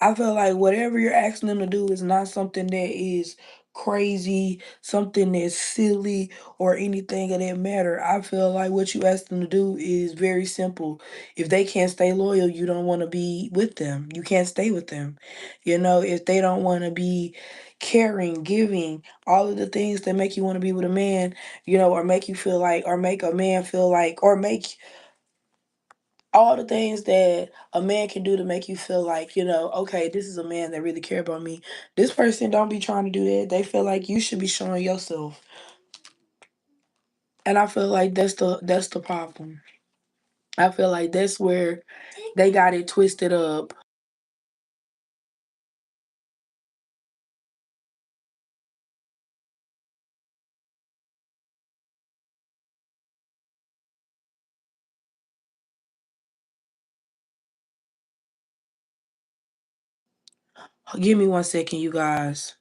I feel like whatever you're asking them to do is not something that is crazy, something that's silly, or anything of that matter. I feel like what you ask them to do is very simple. If they can't stay loyal, you don't want to be with them. You can't stay with them. You know, if they don't want to be caring, giving, all of the things that make you want to be with a man, you know, or make you feel like, or make a man feel like, or make all the things that a man can do to make you feel like, you know, okay, this is a man that really care about me. This person don't be trying to do that. They feel like you should be showing yourself. And I feel like that's the problem. I feel like that's where they got it twisted up. Give me 1 second, you guys.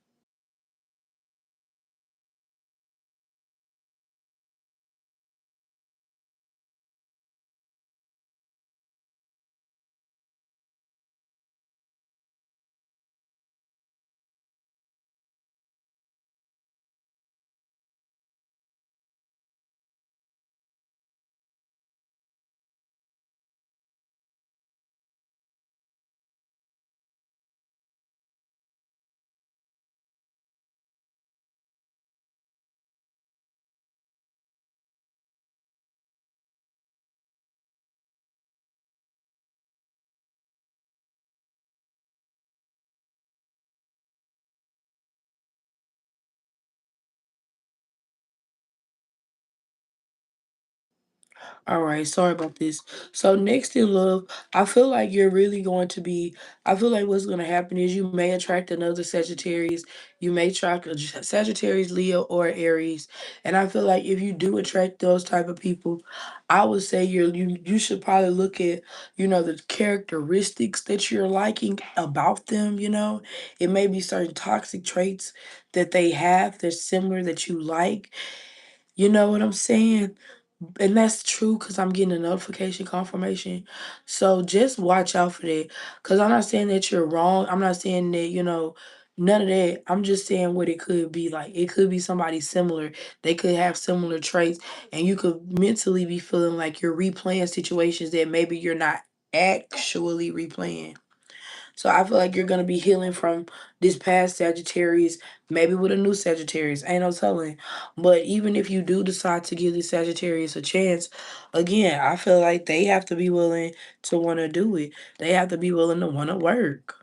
All right, sorry about this. So next in love, I feel like you're really going to be. I feel like what's going to happen is you may attract another Sagittarius. You may attract a Sagittarius, Leo, or Aries. And I feel like if you do attract those type of people, I would say you should probably look at the characteristics that you're liking about them. It may be certain toxic traits that they have that's similar that you like. You know what I'm saying? And that's true because I'm getting a notification confirmation. So just watch out for that. Because I'm not saying that you're wrong. I'm not saying that, none of that. I'm just saying what it could be like. It could be somebody similar. They could have similar traits. And you could mentally be feeling like you're replaying situations that maybe you're not actually replaying. So I feel like you're gonna be healing from this past Sagittarius, maybe with a new Sagittarius. Ain't no telling. But even if you do decide to give this Sagittarius a chance, again, I feel like they have to be willing to want to do it. They have to be willing to want to work.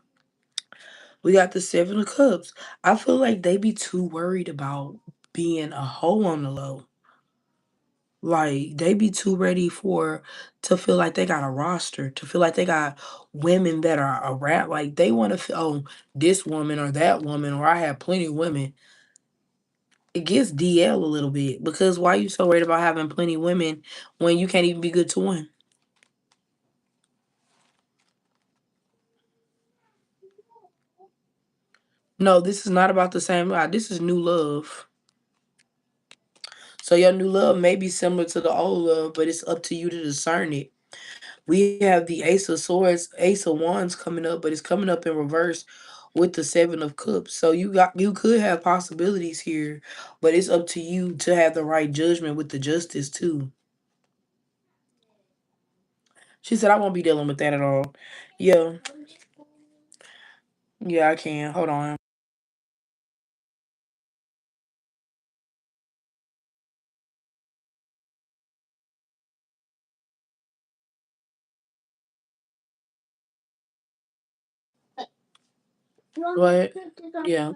We got the Seven of Cups. I feel like they be too worried about being a hoe on the low. Like they be too ready for to feel like they got a roster, to feel like they got women that are around. Like they want to feel, oh, this woman or that woman, or I have plenty of women. It gets DL a little bit because why you so worried about having plenty of women when you can't even be good to one? No, this is not about the same. This is new love. So your new love may be similar to the old love, but it's up to you to discern it. We have the Ace of Swords, Ace of Wands coming up, but it's coming up in reverse with the Seven of Cups. So you could have possibilities here, but it's up to you to have the right judgment with the justice too. She said I won't be dealing with that at all. Yeah, yeah, I can. Hold on. What? Yeah.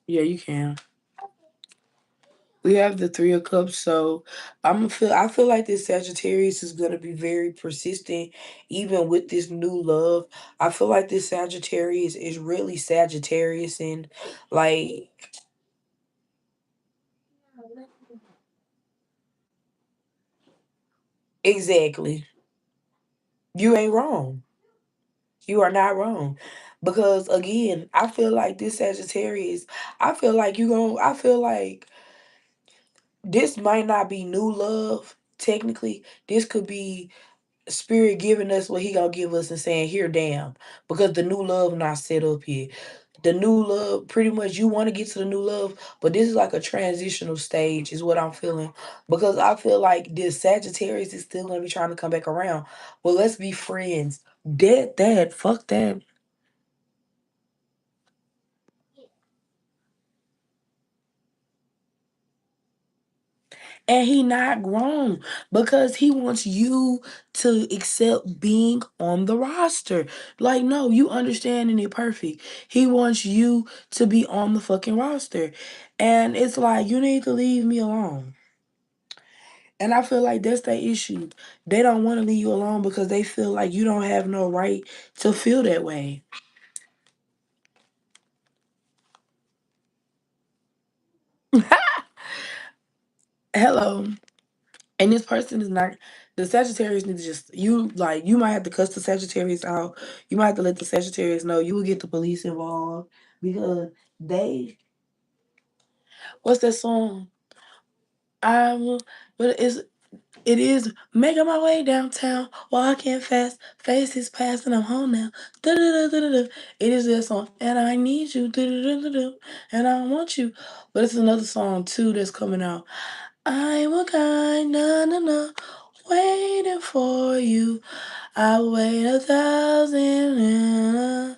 Yeah, you can. We have the Three of Cups, so I feel like this Sagittarius is gonna be very persistent, even with this new love. I feel like this Sagittarius is really Sagittarius and like exactly. You ain't wrong. You are not wrong. Because again, I feel like this Sagittarius, I feel like this might not be new love, technically. This could be spirit giving us what he gonna give us and saying, here, damn. Because the new love not set up here. The new love, pretty much you want to get to the new love, but this is like a transitional stage, is what I'm feeling. Because I feel like this Sagittarius is still gonna be trying to come back around. Well, let's be friends. Dead that, fuck that. And he not grown because he wants you to accept being on the roster. Like, no, you understanding it perfect. He wants you to be on the fucking roster. And it's like, you need to leave me alone. And I feel like that's the issue. They don't want to leave you alone because they feel like you don't have no right to feel that way. Hello. And this person is not the Sagittarius need to just you might have to cuss the Sagittarius out. You might have to let the Sagittarius know. You will get the police involved because they what's that song? I will but it is making my way downtown, walking fast, faces past and I'm home now. Da-da-da-da-da-da. It is that song. And I need you. Da-da-da-da-da. And I want you. But it's another song too that's coming out. I'm a guy, na na na, waiting for you. I wait 1,000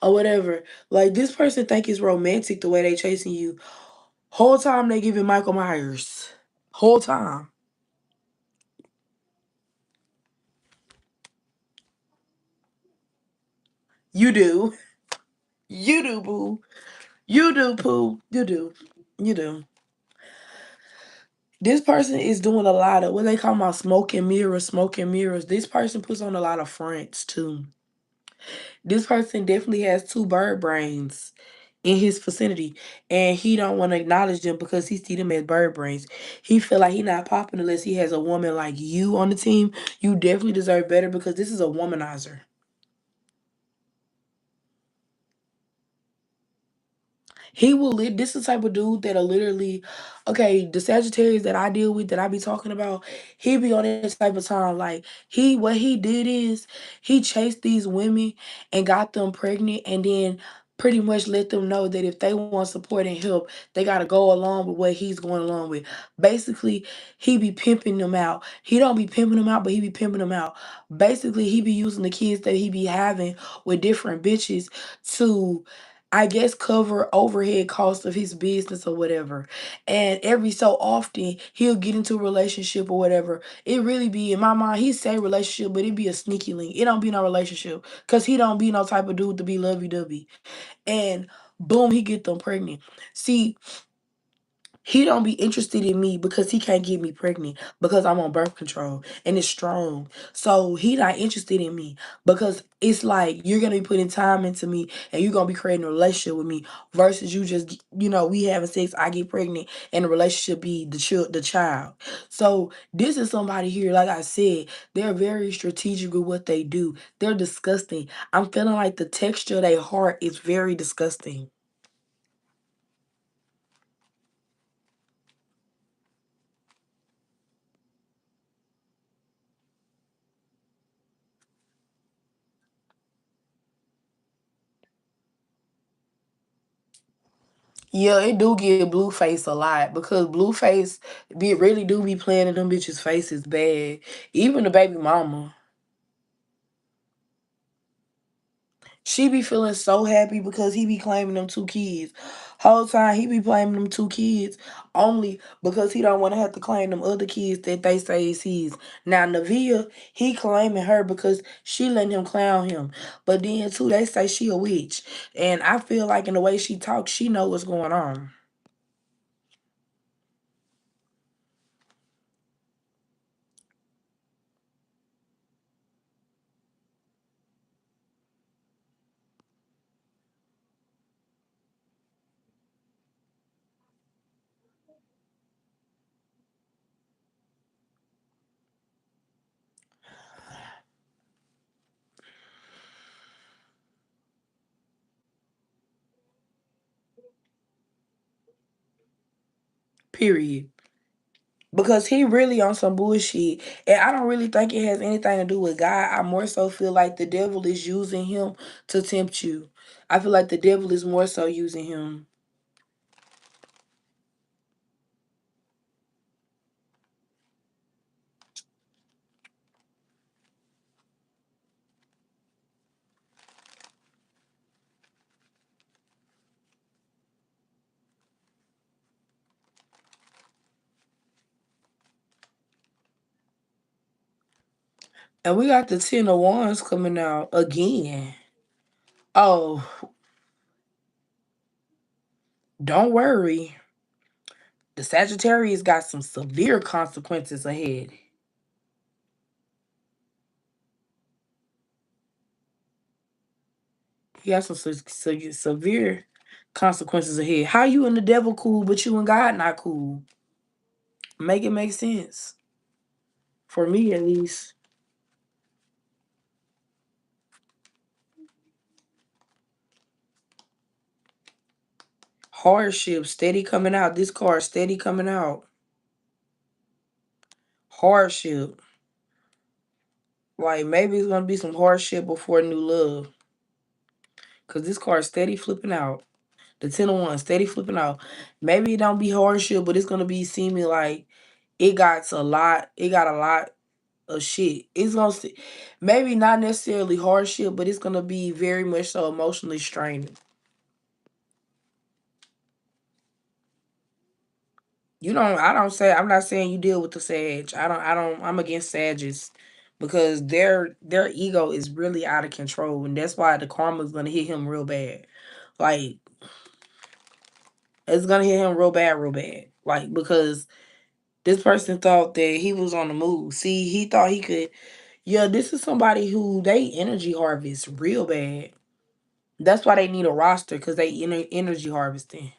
or whatever. Like this person think it's romantic the way they chasing you. Whole time they giving Michael Myers. Whole time. You do. You do, boo. You do, poo. You do. You do. This person is doing a lot of what they call my smoke and mirrors, smoke and mirrors. This person puts on a lot of fronts too. This person definitely has two bird brains in his vicinity, and he don't want to acknowledge them because he see them as bird brains. He feel like he not popping unless he has a woman like you on the team. You definitely deserve better because this is a womanizer. He will this is the type of dude that'll literally okay, the Sagittarius that I deal with that I be talking about, he be on this type of time. Like what he did is he chased these women and got them pregnant and then pretty much let them know that if they want support and help, they gotta go along with what he's going along with. Basically, he be pimping them out. He don't be pimping them out, but he be pimping them out. Basically, he be using the kids that he be having with different bitches to I guess cover overhead costs of his business or whatever. And every so often he'll get into a relationship or whatever. It really be in my mind, he say relationship, but it be a sneaky link. It don't be no relationship. Cause he don't be no type of dude to be lovey dovey. And boom, he get them pregnant. See, He don't be interested in me because he can't get me pregnant because I'm on birth control and it's strong. So he not interested in me because it's like you're gonna be putting time into me and you're gonna be creating a relationship with me versus you just we having sex, I get pregnant and the relationship be the child. So this is somebody here, like I said, they're very strategic with what they do. They're disgusting. I'm feeling like the texture of their heart is very disgusting. Yeah, it do get Blueface a lot because Blueface be really do be playing in them bitches' faces bad. Even the baby mama. She be feeling so happy because he be claiming them two kids. Whole time he be claiming them two kids only because he don't want to have to claim them other kids that they say is his. Now Navia, he claiming her because she letting him clown him. But then too, they say she a witch. And I feel like in the way she talks, she know what's going on. Period. Because he really on some bullshit. And I don't really think it has anything to do with God. I more so feel like the devil is using him to tempt you. I feel like the devil is more so using him. And we got the 10 of Wands coming out again. Oh, don't worry. The Sagittarius got some severe consequences ahead. He got some severe consequences ahead. How you and the devil cool, but you and God not cool? Make it make sense. For me, at least. Hardship steady coming out. This card steady coming out. Hardship. Like maybe it's gonna be some hardship before new love. Cause this card steady flipping out. The 10 of Wands steady flipping out. Maybe it don't be hardship, but it's gonna be seeming like it got a lot. It got a lot of shit. It's gonna maybe not necessarily hardship, but it's gonna be very much so emotionally straining. You don't. I don't say. I'm not saying you deal with the Sag. I'm against Sages because their ego is really out of control, and that's why the karma is gonna hit him real bad. Like it's gonna hit him real bad, real bad. Like because this person thought that he was on the move. See, he thought he could. Yeah, this is somebody who they energy harvest real bad. That's why they need a roster because they energy harvesting.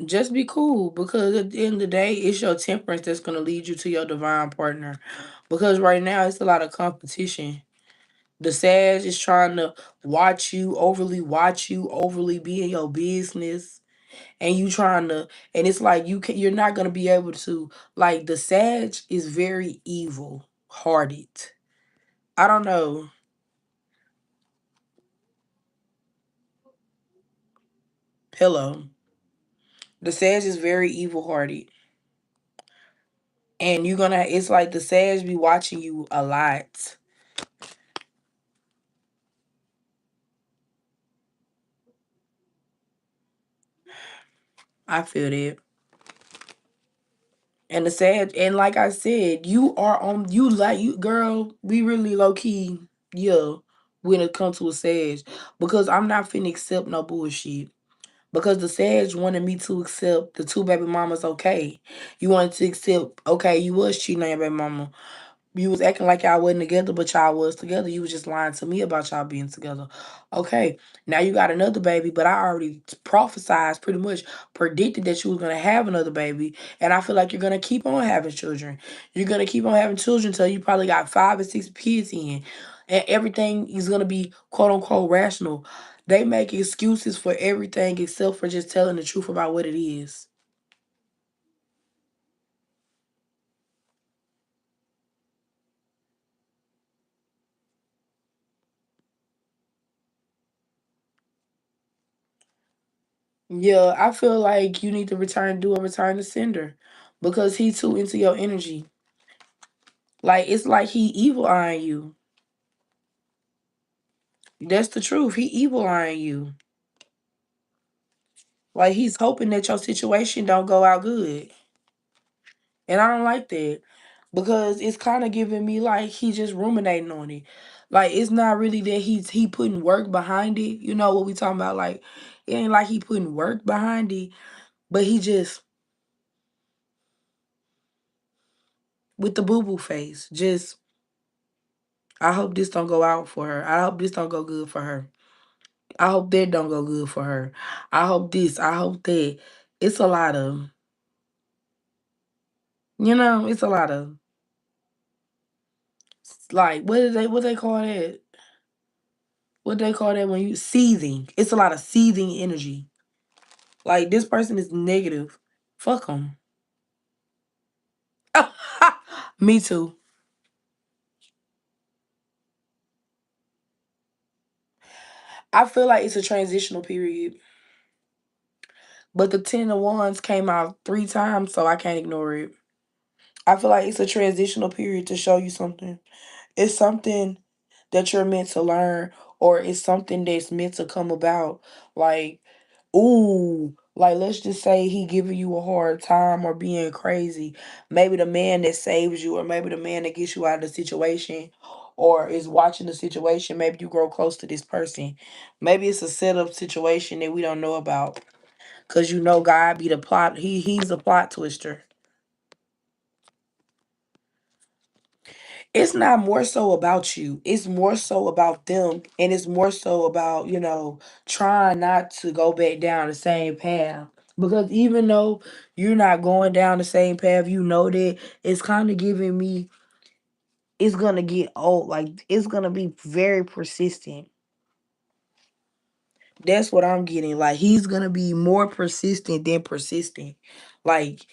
Just be cool because at the end of the day, it's your temperance that's gonna lead you to your divine partner. Because right now it's a lot of competition. The Sag is trying to watch you, overly be in your business, and you trying to, and it's like you're not gonna be able to. Like the Sag is very evil hearted. I don't know, pillow. The Sag is very evil hearted, and you're gonna. It's like the Sag be watching you a lot. I feel that. And the sad, and like I said, you are on, you like, you girl, we really low key, yeah, when it comes to a Sag. Because I'm not finna accept no bullshit. Because the Sag wanted me to accept the two baby mamas okay. You wanted to accept, okay, you was cheating on your baby mama. You was acting like y'all wasn't together, but y'all was together. You was just lying to me about y'all being together. Okay, now you got another baby, but I already prophesized, pretty much predicted that you was gonna have another baby, and I feel like you're gonna keep on having children. You're gonna keep on having children until you probably got 5 or 6 kids in, and everything is gonna be quote unquote rational. They make excuses for everything except for just telling the truth about what it is. Yeah, I feel like you need to do a return to sender because he too into your energy. Like it's like he evil eyeing you. That's the truth. He evil eyeing you. Like he's hoping that your situation don't go out good. And I don't like that because it's kind of giving me like he just ruminating on it. Like it's not really that he putting work behind it. You know what we talking about? Like it ain't like he putting work behind it, but he just with the boo boo face. Just I hope this don't go out for her. I hope this don't go good for her. I hope that don't go good for her. I hope this. I hope that. It's a lot of, it's a lot of like what they call that? What they call that when you seething? It's a lot of seething energy. Like this person is negative. Fuck them. Me too. I feel like it's a transitional period, but the 10 of Wands came out 3 times, so I can't ignore it. I feel like it's a transitional period to show you something. It's something that you're meant to learn, or it's something that's meant to come about. Like, ooh, like let's just say he giving you a hard time or being crazy. Maybe the man that saves you, or maybe the man that gets you out of the situation, or is watching the situation. Maybe you grow close to this person. Maybe it's a setup situation that we don't know about. Cause God be the plot. He's the plot twister. It's not more so about you. It's more so about them. And it's more so about, trying not to go back down the same path. Because even though you're not going down the same path, that it's kind of giving me, it's going to get old. Like, it's going to be very persistent. That's what I'm getting. Like he's gonna be more persistent than persistent. Like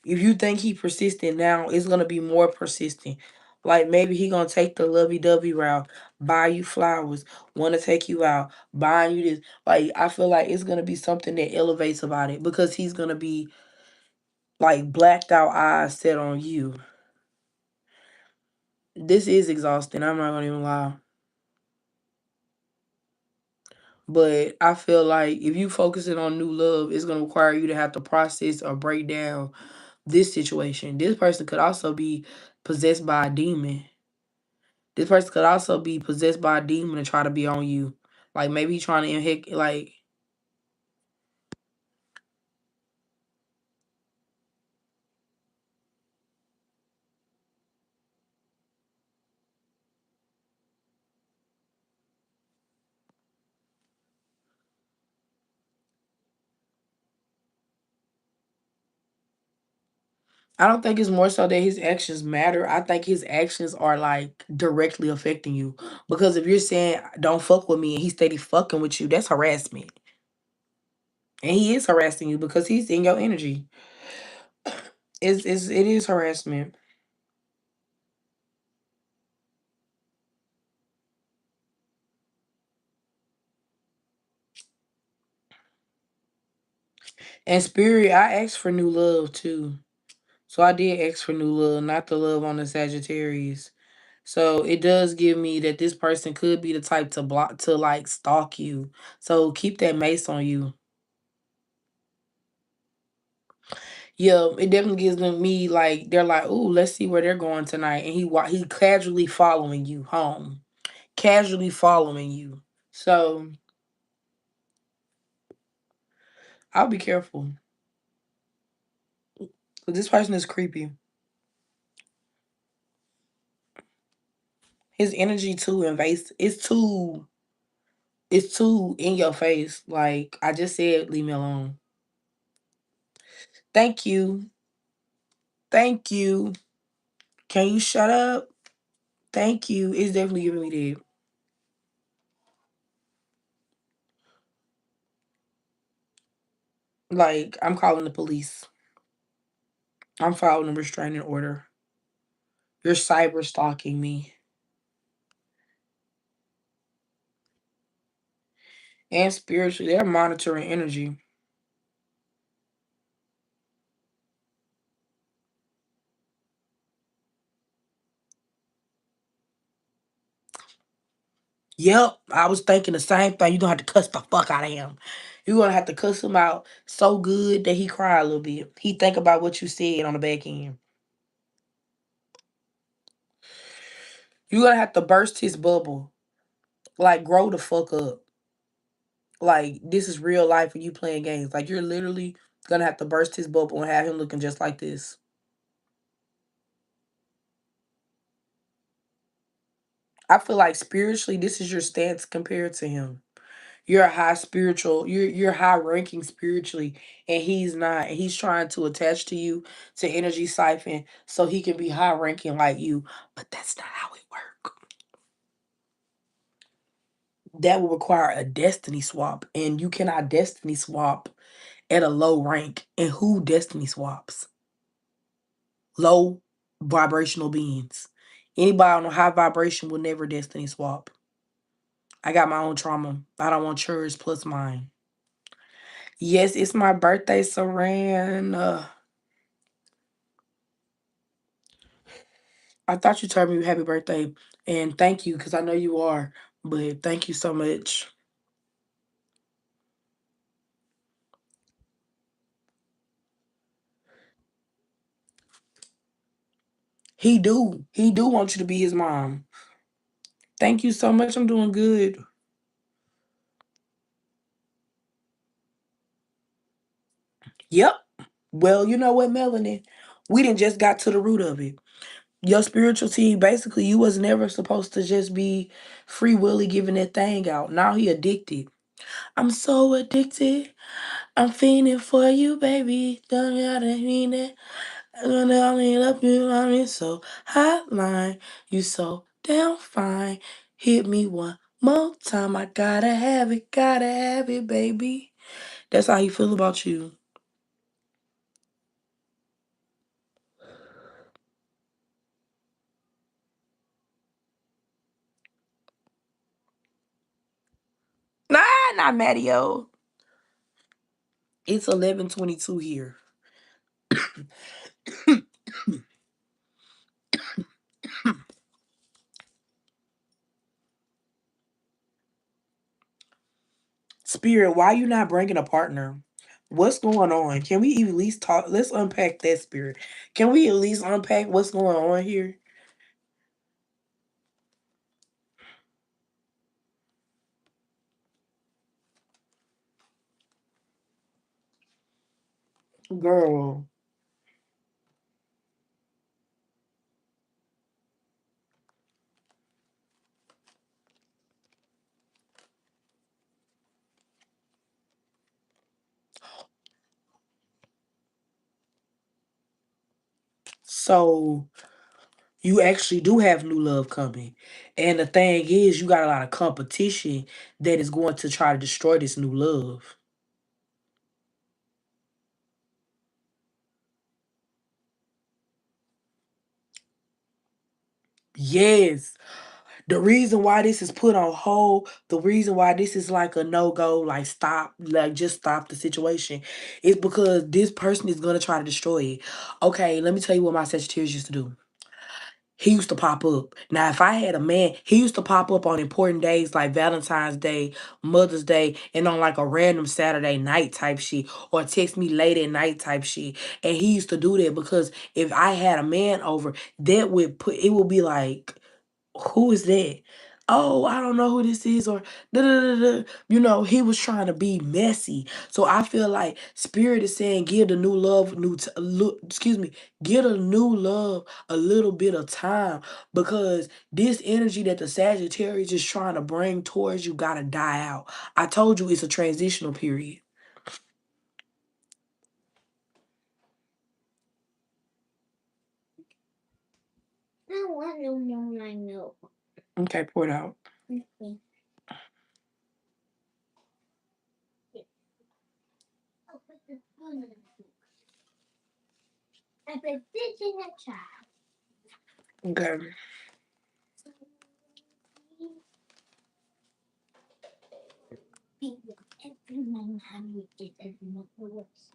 if you think he persistent now, it's gonna be more persistent. Like maybe he gonna take the lovey dovey route, buy you flowers, want to take you out, buying you this. Like I feel like it's gonna be something that elevates about it because he's gonna be like blacked out eyes set on you. This is exhausting. I'm not gonna even lie. But I feel like if you focusing on new love, it's gonna require you to have to process or break down this situation. This person could also be possessed by a demon. This person could also be possessed by a demon and try to be on you. Like maybe trying to like I don't think it's more so that his actions matter. I think his actions are like directly affecting you. Because if you're saying don't fuck with me and he steady fucking with you, that's harassment. And he is harassing you because he's in your energy. It is harassment. And spirit, I asked for new love too. So I did ask for new love, not the love on the Sagittarius. So it does give me that this person could be the type to block to like stalk you. So keep that mace on you. Yeah, it definitely gives them me like they're like, "Ooh, let's see where they're going tonight," and he casually following you home, casually following you. So I'll be careful. 'Cause this person is creepy. His energy too invasive. It's too in your face. Like I just said, leave me alone. Thank you. Thank you. Can you shut up? Thank you. It's definitely giving me that. Like, I'm calling the police. I'm filing a restraining order. You're cyber stalking me. And spiritually, they're monitoring energy. Yep, I was thinking the same thing. You're gonna have to cuss the fuck out of him. You're gonna have to cuss him out so good that he cry a little bit. He think about what you said on the back end. You're gonna have to burst his bubble. Like, grow the fuck up. Like, this is real life and you playing games. Like, you're literally gonna have to burst his bubble and have him looking just like this. I feel like spiritually, this is your stance compared to him. You're a high spiritual, you're high ranking spiritually, and he's not. And he's trying to attach to you to energy siphon so he can be high ranking like you. But that's not how it works. That will require a destiny swap, and you cannot destiny swap at a low rank. And who destiny swaps? Low vibrational beings. Anybody on a high vibration will never destiny swap. I got my own trauma. I don't want yours plus mine. Yes, it's my birthday, Saran. I thought you told me happy birthday, and thank you because I know you are. But thank you so much. He do want you to be his mom. Thank you so much. I'm doing good. Yep. Well, you know what, Melanie? We didn't just got to the root of it. Your spiritual team, basically, you was never supposed to just be free willy giving that thing out. Now he addicted. I'm so addicted. I'm fiending for you, baby. Don't you gotta mean it. I'm gonna only love you on me so hotline. You so damn fine. Hit me one more time. I gotta have it, baby. That's how he feel about you. Nah, not Mattio. It's 11:22 here. Spirit, why you not bringing a partner? What's going on? Can we at least talk? Let's unpack that, Spirit. Can we at least unpack what's going on here? Girl. So you actually do have new love coming. And the thing is, you got a lot of competition that is going to try to destroy this new love. Yes. The reason why this is put on hold, the reason why this is like a no-go, like stop, like just stop the situation, is because this person is gonna try to destroy it. Okay, let me tell you what my Sagittarius used to do. he used to pop up. Now, if I had a man, he used to pop up on important days like Valentine's Day, Mother's Day, and on like a random Saturday night type shit, or text me late at night type shit. And he used to do that because if I had a man over, that would put it would be like, who is that? Oh, I don't know who this is, or da da da da. He was trying to be messy. So I feel like Spirit is saying, give the new love, excuse me, give a new love a little bit of time because this energy that the Sagittarius is trying to bring towards you gotta die out. I told you it's a transitional period. I don't want no more I know. Okay, pour it out. Okay. Oh, put the phone in the book. I put this in the child. Okay. Everyone having it everyone works.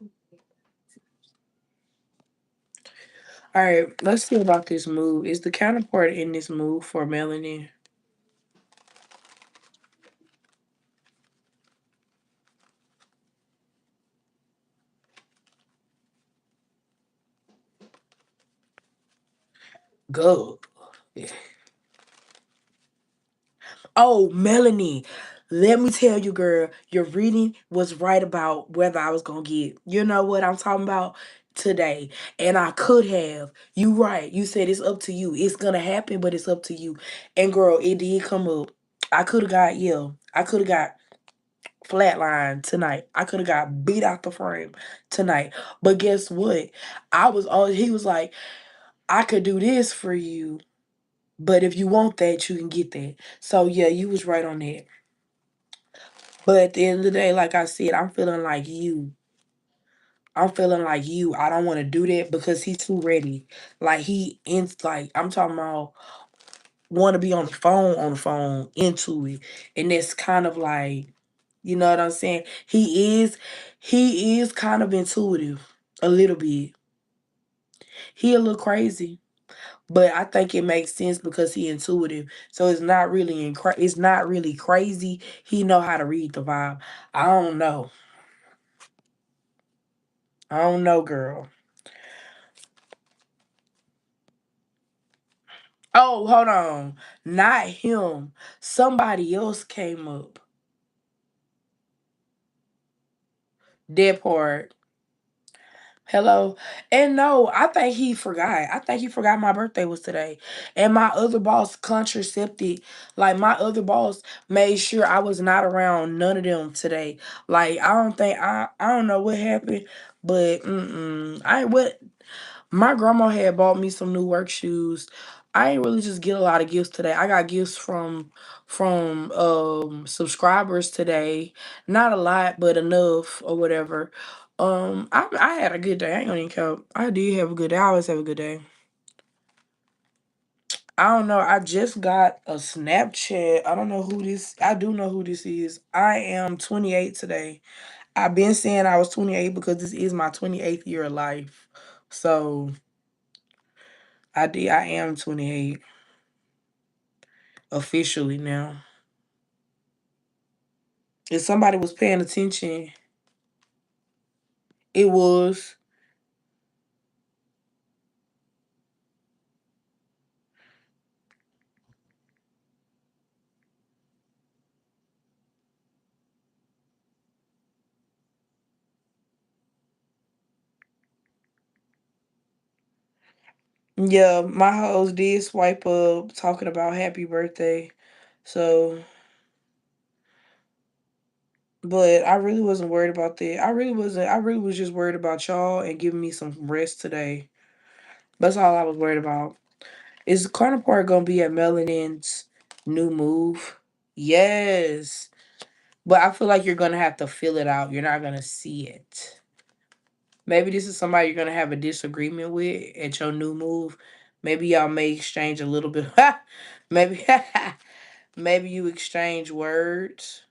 All right, let's see about this move. Is the counterpart in this move for Melanin? Go. Oh, Melanie, let me tell you, girl, your reading was right about whether I was gonna get, you know what I'm talking about today. And I could have. You right. You said it's up to you. It's gonna happen, but it's up to you. And girl, it did come up. I could have got, yeah, I could have got flatline tonight. I could have got beat out the frame tonight. But guess what? He was like, I could do this for you. But if you want that, you can get that. So yeah, you was right on that. But at the end of the day, like I said, I'm feeling like you. I'm feeling like you. I don't want to do that because he's too ready. Like like I'm talking about want to be on the phone, into it. And that's kind of like, you know what I'm saying? He is kind of intuitive. A little bit. He a little crazy. But I think it makes sense because he intuitive. So it's not really crazy. He know how to read the vibe. I don't know. I don't know, girl. Oh, hold on. Not him. Somebody else came up. That part. Hello. And no, I think he forgot. I think he forgot my birthday was today. And my other boss contracepted. Like my other boss made sure I was not around none of them today. Like I don't know what happened, but I what my grandma had bought me some new work shoes. I ain't really just get a lot of gifts today. I got gifts from subscribers today. Not a lot, but enough or whatever. I had a good day. I ain't gonna even count. I did have a good day. I always have a good day. I don't know. I just got a Snapchat. I don't know who this. I do know who this is. I am 28 today. I've been saying I was 28 because this is my 28th year of life. So I am 28 officially now. If somebody was paying attention, it was. Yeah, my hoes did swipe up talking about happy birthday. So, but I really wasn't worried about that. I really wasn't. I really was just worried about y'all and giving me some rest today. That's all I was worried about. Is the carnal part gonna be at Melanin's new move? Yes. But I feel like you're gonna have to feel it out. You're not gonna see it. Maybe this is somebody you're gonna have a disagreement with at your new move. Maybe y'all may exchange a little bit. Maybe maybe you exchange words.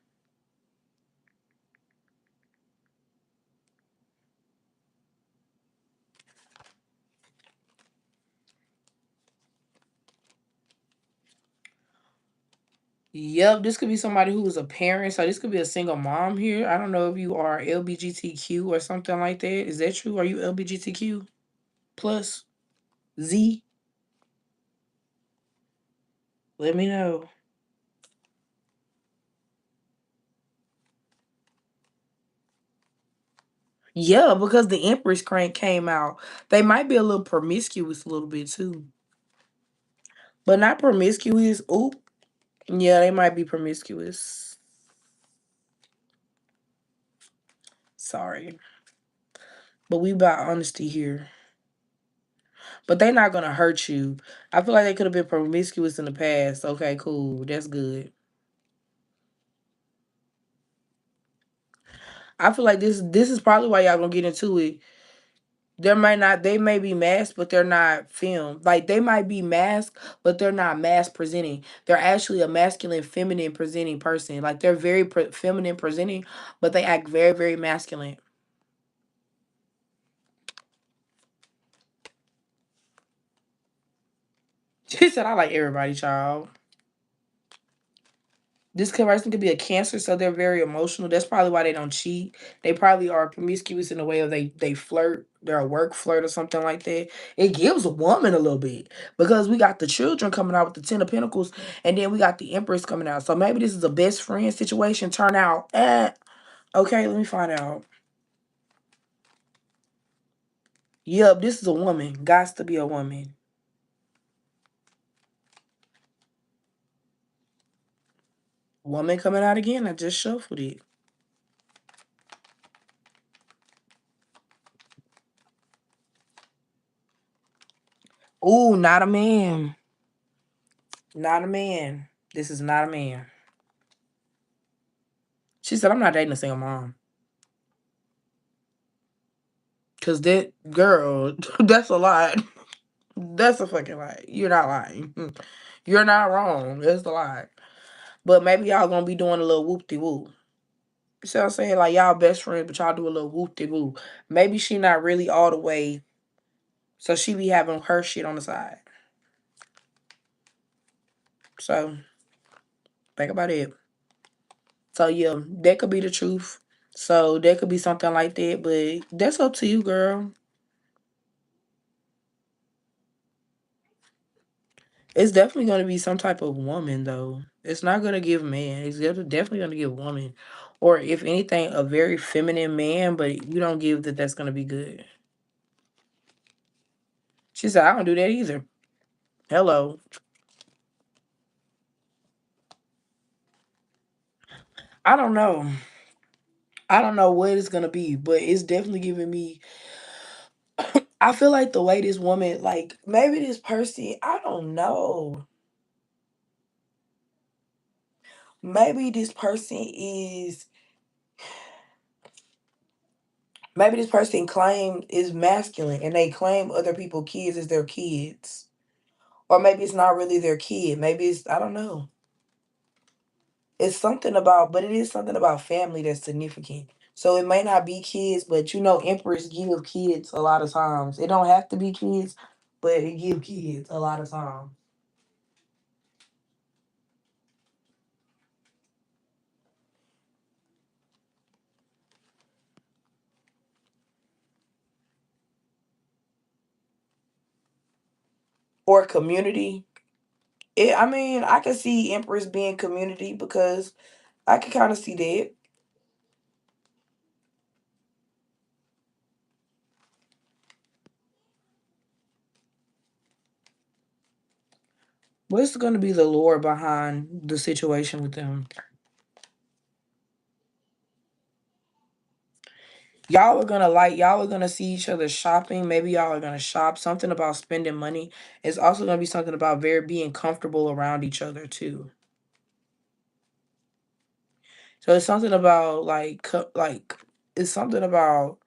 Yep, this could be somebody who is a parent. So this could be a single mom here. I don't know if you are LBGTQ or something like that. Is that true? Are you LBGTQ plus Z? Let me know. Yeah, because the Empress crank came out. They might be a little promiscuous a little bit too. But not promiscuous. Oop. Yeah, they might be promiscuous. Sorry. But we about honesty here. But they not gonna hurt you. I feel like they could have been promiscuous in the past. Okay, cool. That's good. I feel like this is probably why y'all gonna get into it. They may be masked, but they're not filmed. Like they might be masked, but they're not mask presenting. They're actually a masculine, feminine presenting person. Like they're very feminine presenting, but they act very, very masculine. She said, "I like everybody, child." This person could be a Cancer, so they're very emotional. That's probably why they don't cheat. They probably are promiscuous in the way of they flirt. They're a work flirt or something like that. It gives a woman a little bit because we got the children coming out with the Ten of Pentacles, and then we got the Empress coming out. So maybe this is a best friend situation. Turn out, okay. Let me find out. Yep, this is a woman. Gots to be a woman. Woman coming out again. I just shuffled it. Ooh, not a man. Not a man. This is not a man. She said, I'm not dating a single mom. Cause that girl, that's a lie. That's a fucking lie. You're not lying. You're not wrong. That's the lie. But maybe y'all gonna be doing a little whoop de whoop. You see what I'm saying? Like y'all best friends, but y'all do a little whoop de whoop. Maybe she not really all the way. So she be having her shit on the side. So think about it. So yeah, that could be the truth. So that could be something like that. But that's up to you, girl. It's definitely going to be some type of woman, though. It's not going to give man. Definitely going to give woman. Or, if anything, a very feminine man, but you don't give that that's going to be good. She said, I don't do that either. Hello. I don't know. I don't know what it's going to be, but it's definitely giving me. I feel like the way this woman, like, maybe this person, I don't know. Maybe this person is. Maybe this person claim is masculine and they claim other people kids as their kids. Or maybe it's not really their kid. Maybe it's, I don't know. It's something about, but it is something about family that's significant. So it may not be kids, but you know, emperors give kids a lot of times. It don't have to be kids, but it give kids a lot of times. Or community. I mean, I can see emperors being community because I can kind of see that. What's going to be the lore behind the situation with them? Y'all are gonna see each other shopping. Maybe y'all are gonna shop. Something about spending money. It's also gonna be something about very being comfortable around each other too. So it's something about like it's something about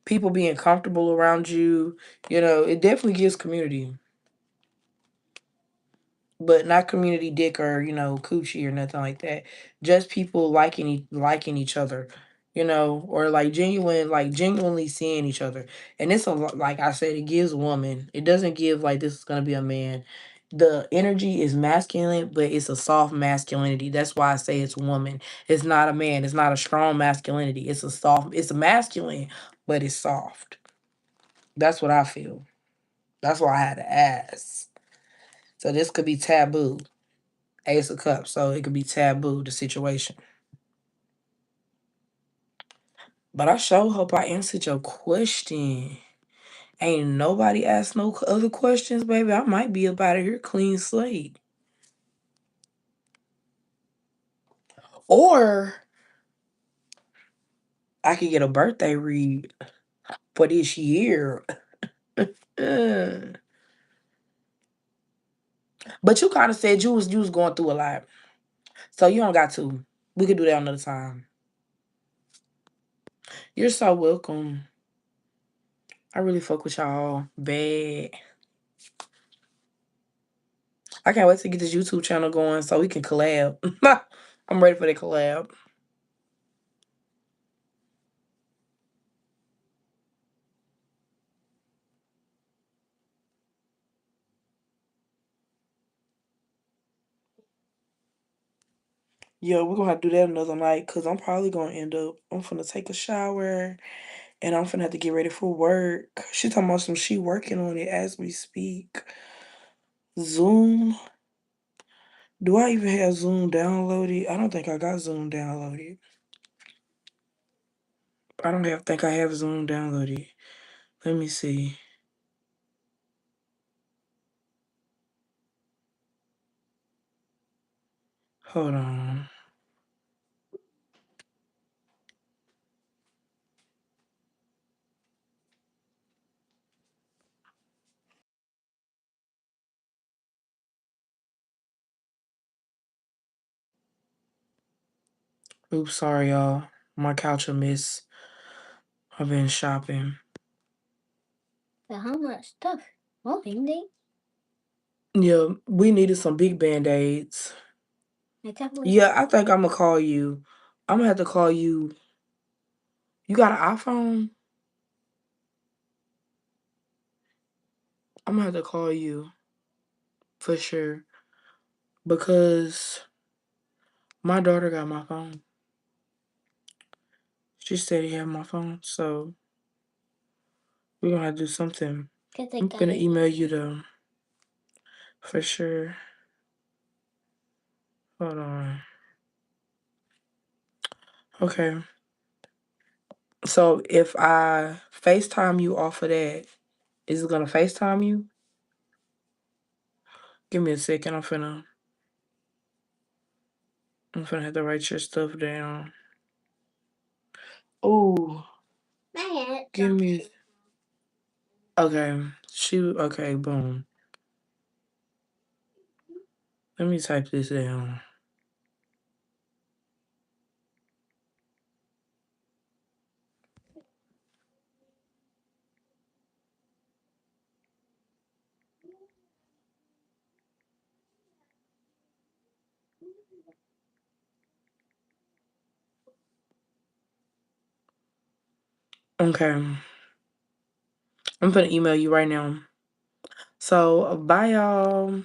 people being comfortable around you. You know, it definitely gives community. But not community dick or coochie or nothing like that. Just people liking each other, or like genuinely seeing each other. And it's like I said, it gives woman. It doesn't give like this is gonna be a man. the energy is masculine, but it's a soft masculinity. That's why I say it's a woman. It's not a man. It's not a strong masculinity. It's a soft, it's a masculine, but it's soft. That's what I feel. That's why I had to ask. So this could be taboo. Ace of Cups. So it could be taboo, the situation. But I sure hope I answered your question. Ain't nobody asked no other questions, baby. I might be up out of here clean slate. Or I could get a birthday read for this year. But you kind of said you was going through a lot. So you don't got to. We could do that another time. You're so welcome. I really fuck with y'all. Bad. I can't wait to get this YouTube channel going so we can collab. I'm ready for the collab. Yeah, we're gonna have to do that another night because I'm probably gonna end up, I'm finna take a shower and I'm finna have to get ready for work. She talking about she working on it as we speak. Zoom. Do I even have Zoom downloaded? I don't think I got Zoom downloaded. I don't think I have Zoom downloaded. Let me see. Hold on. Oops, sorry y'all. My couch a miss. I've been shopping. But how much stuff? Moving day? Yeah, we needed some big band-aids. Yeah, I think I'm gonna call you. I'm gonna have to call you. You got an iPhone? I'm gonna have to call you for sure because my daughter got my phone. She said he had my phone, so we're gonna have to do something. I'm gonna email you though for sure. Hold on. Okay. So if I FaceTime you off of that, is it gonna FaceTime you? Give me a second. I'm finna have to write your stuff down. Oh, give me. Okay. Okay. Boom. Let me type this down. Okay. I'm gonna email you right now. So bye y'all.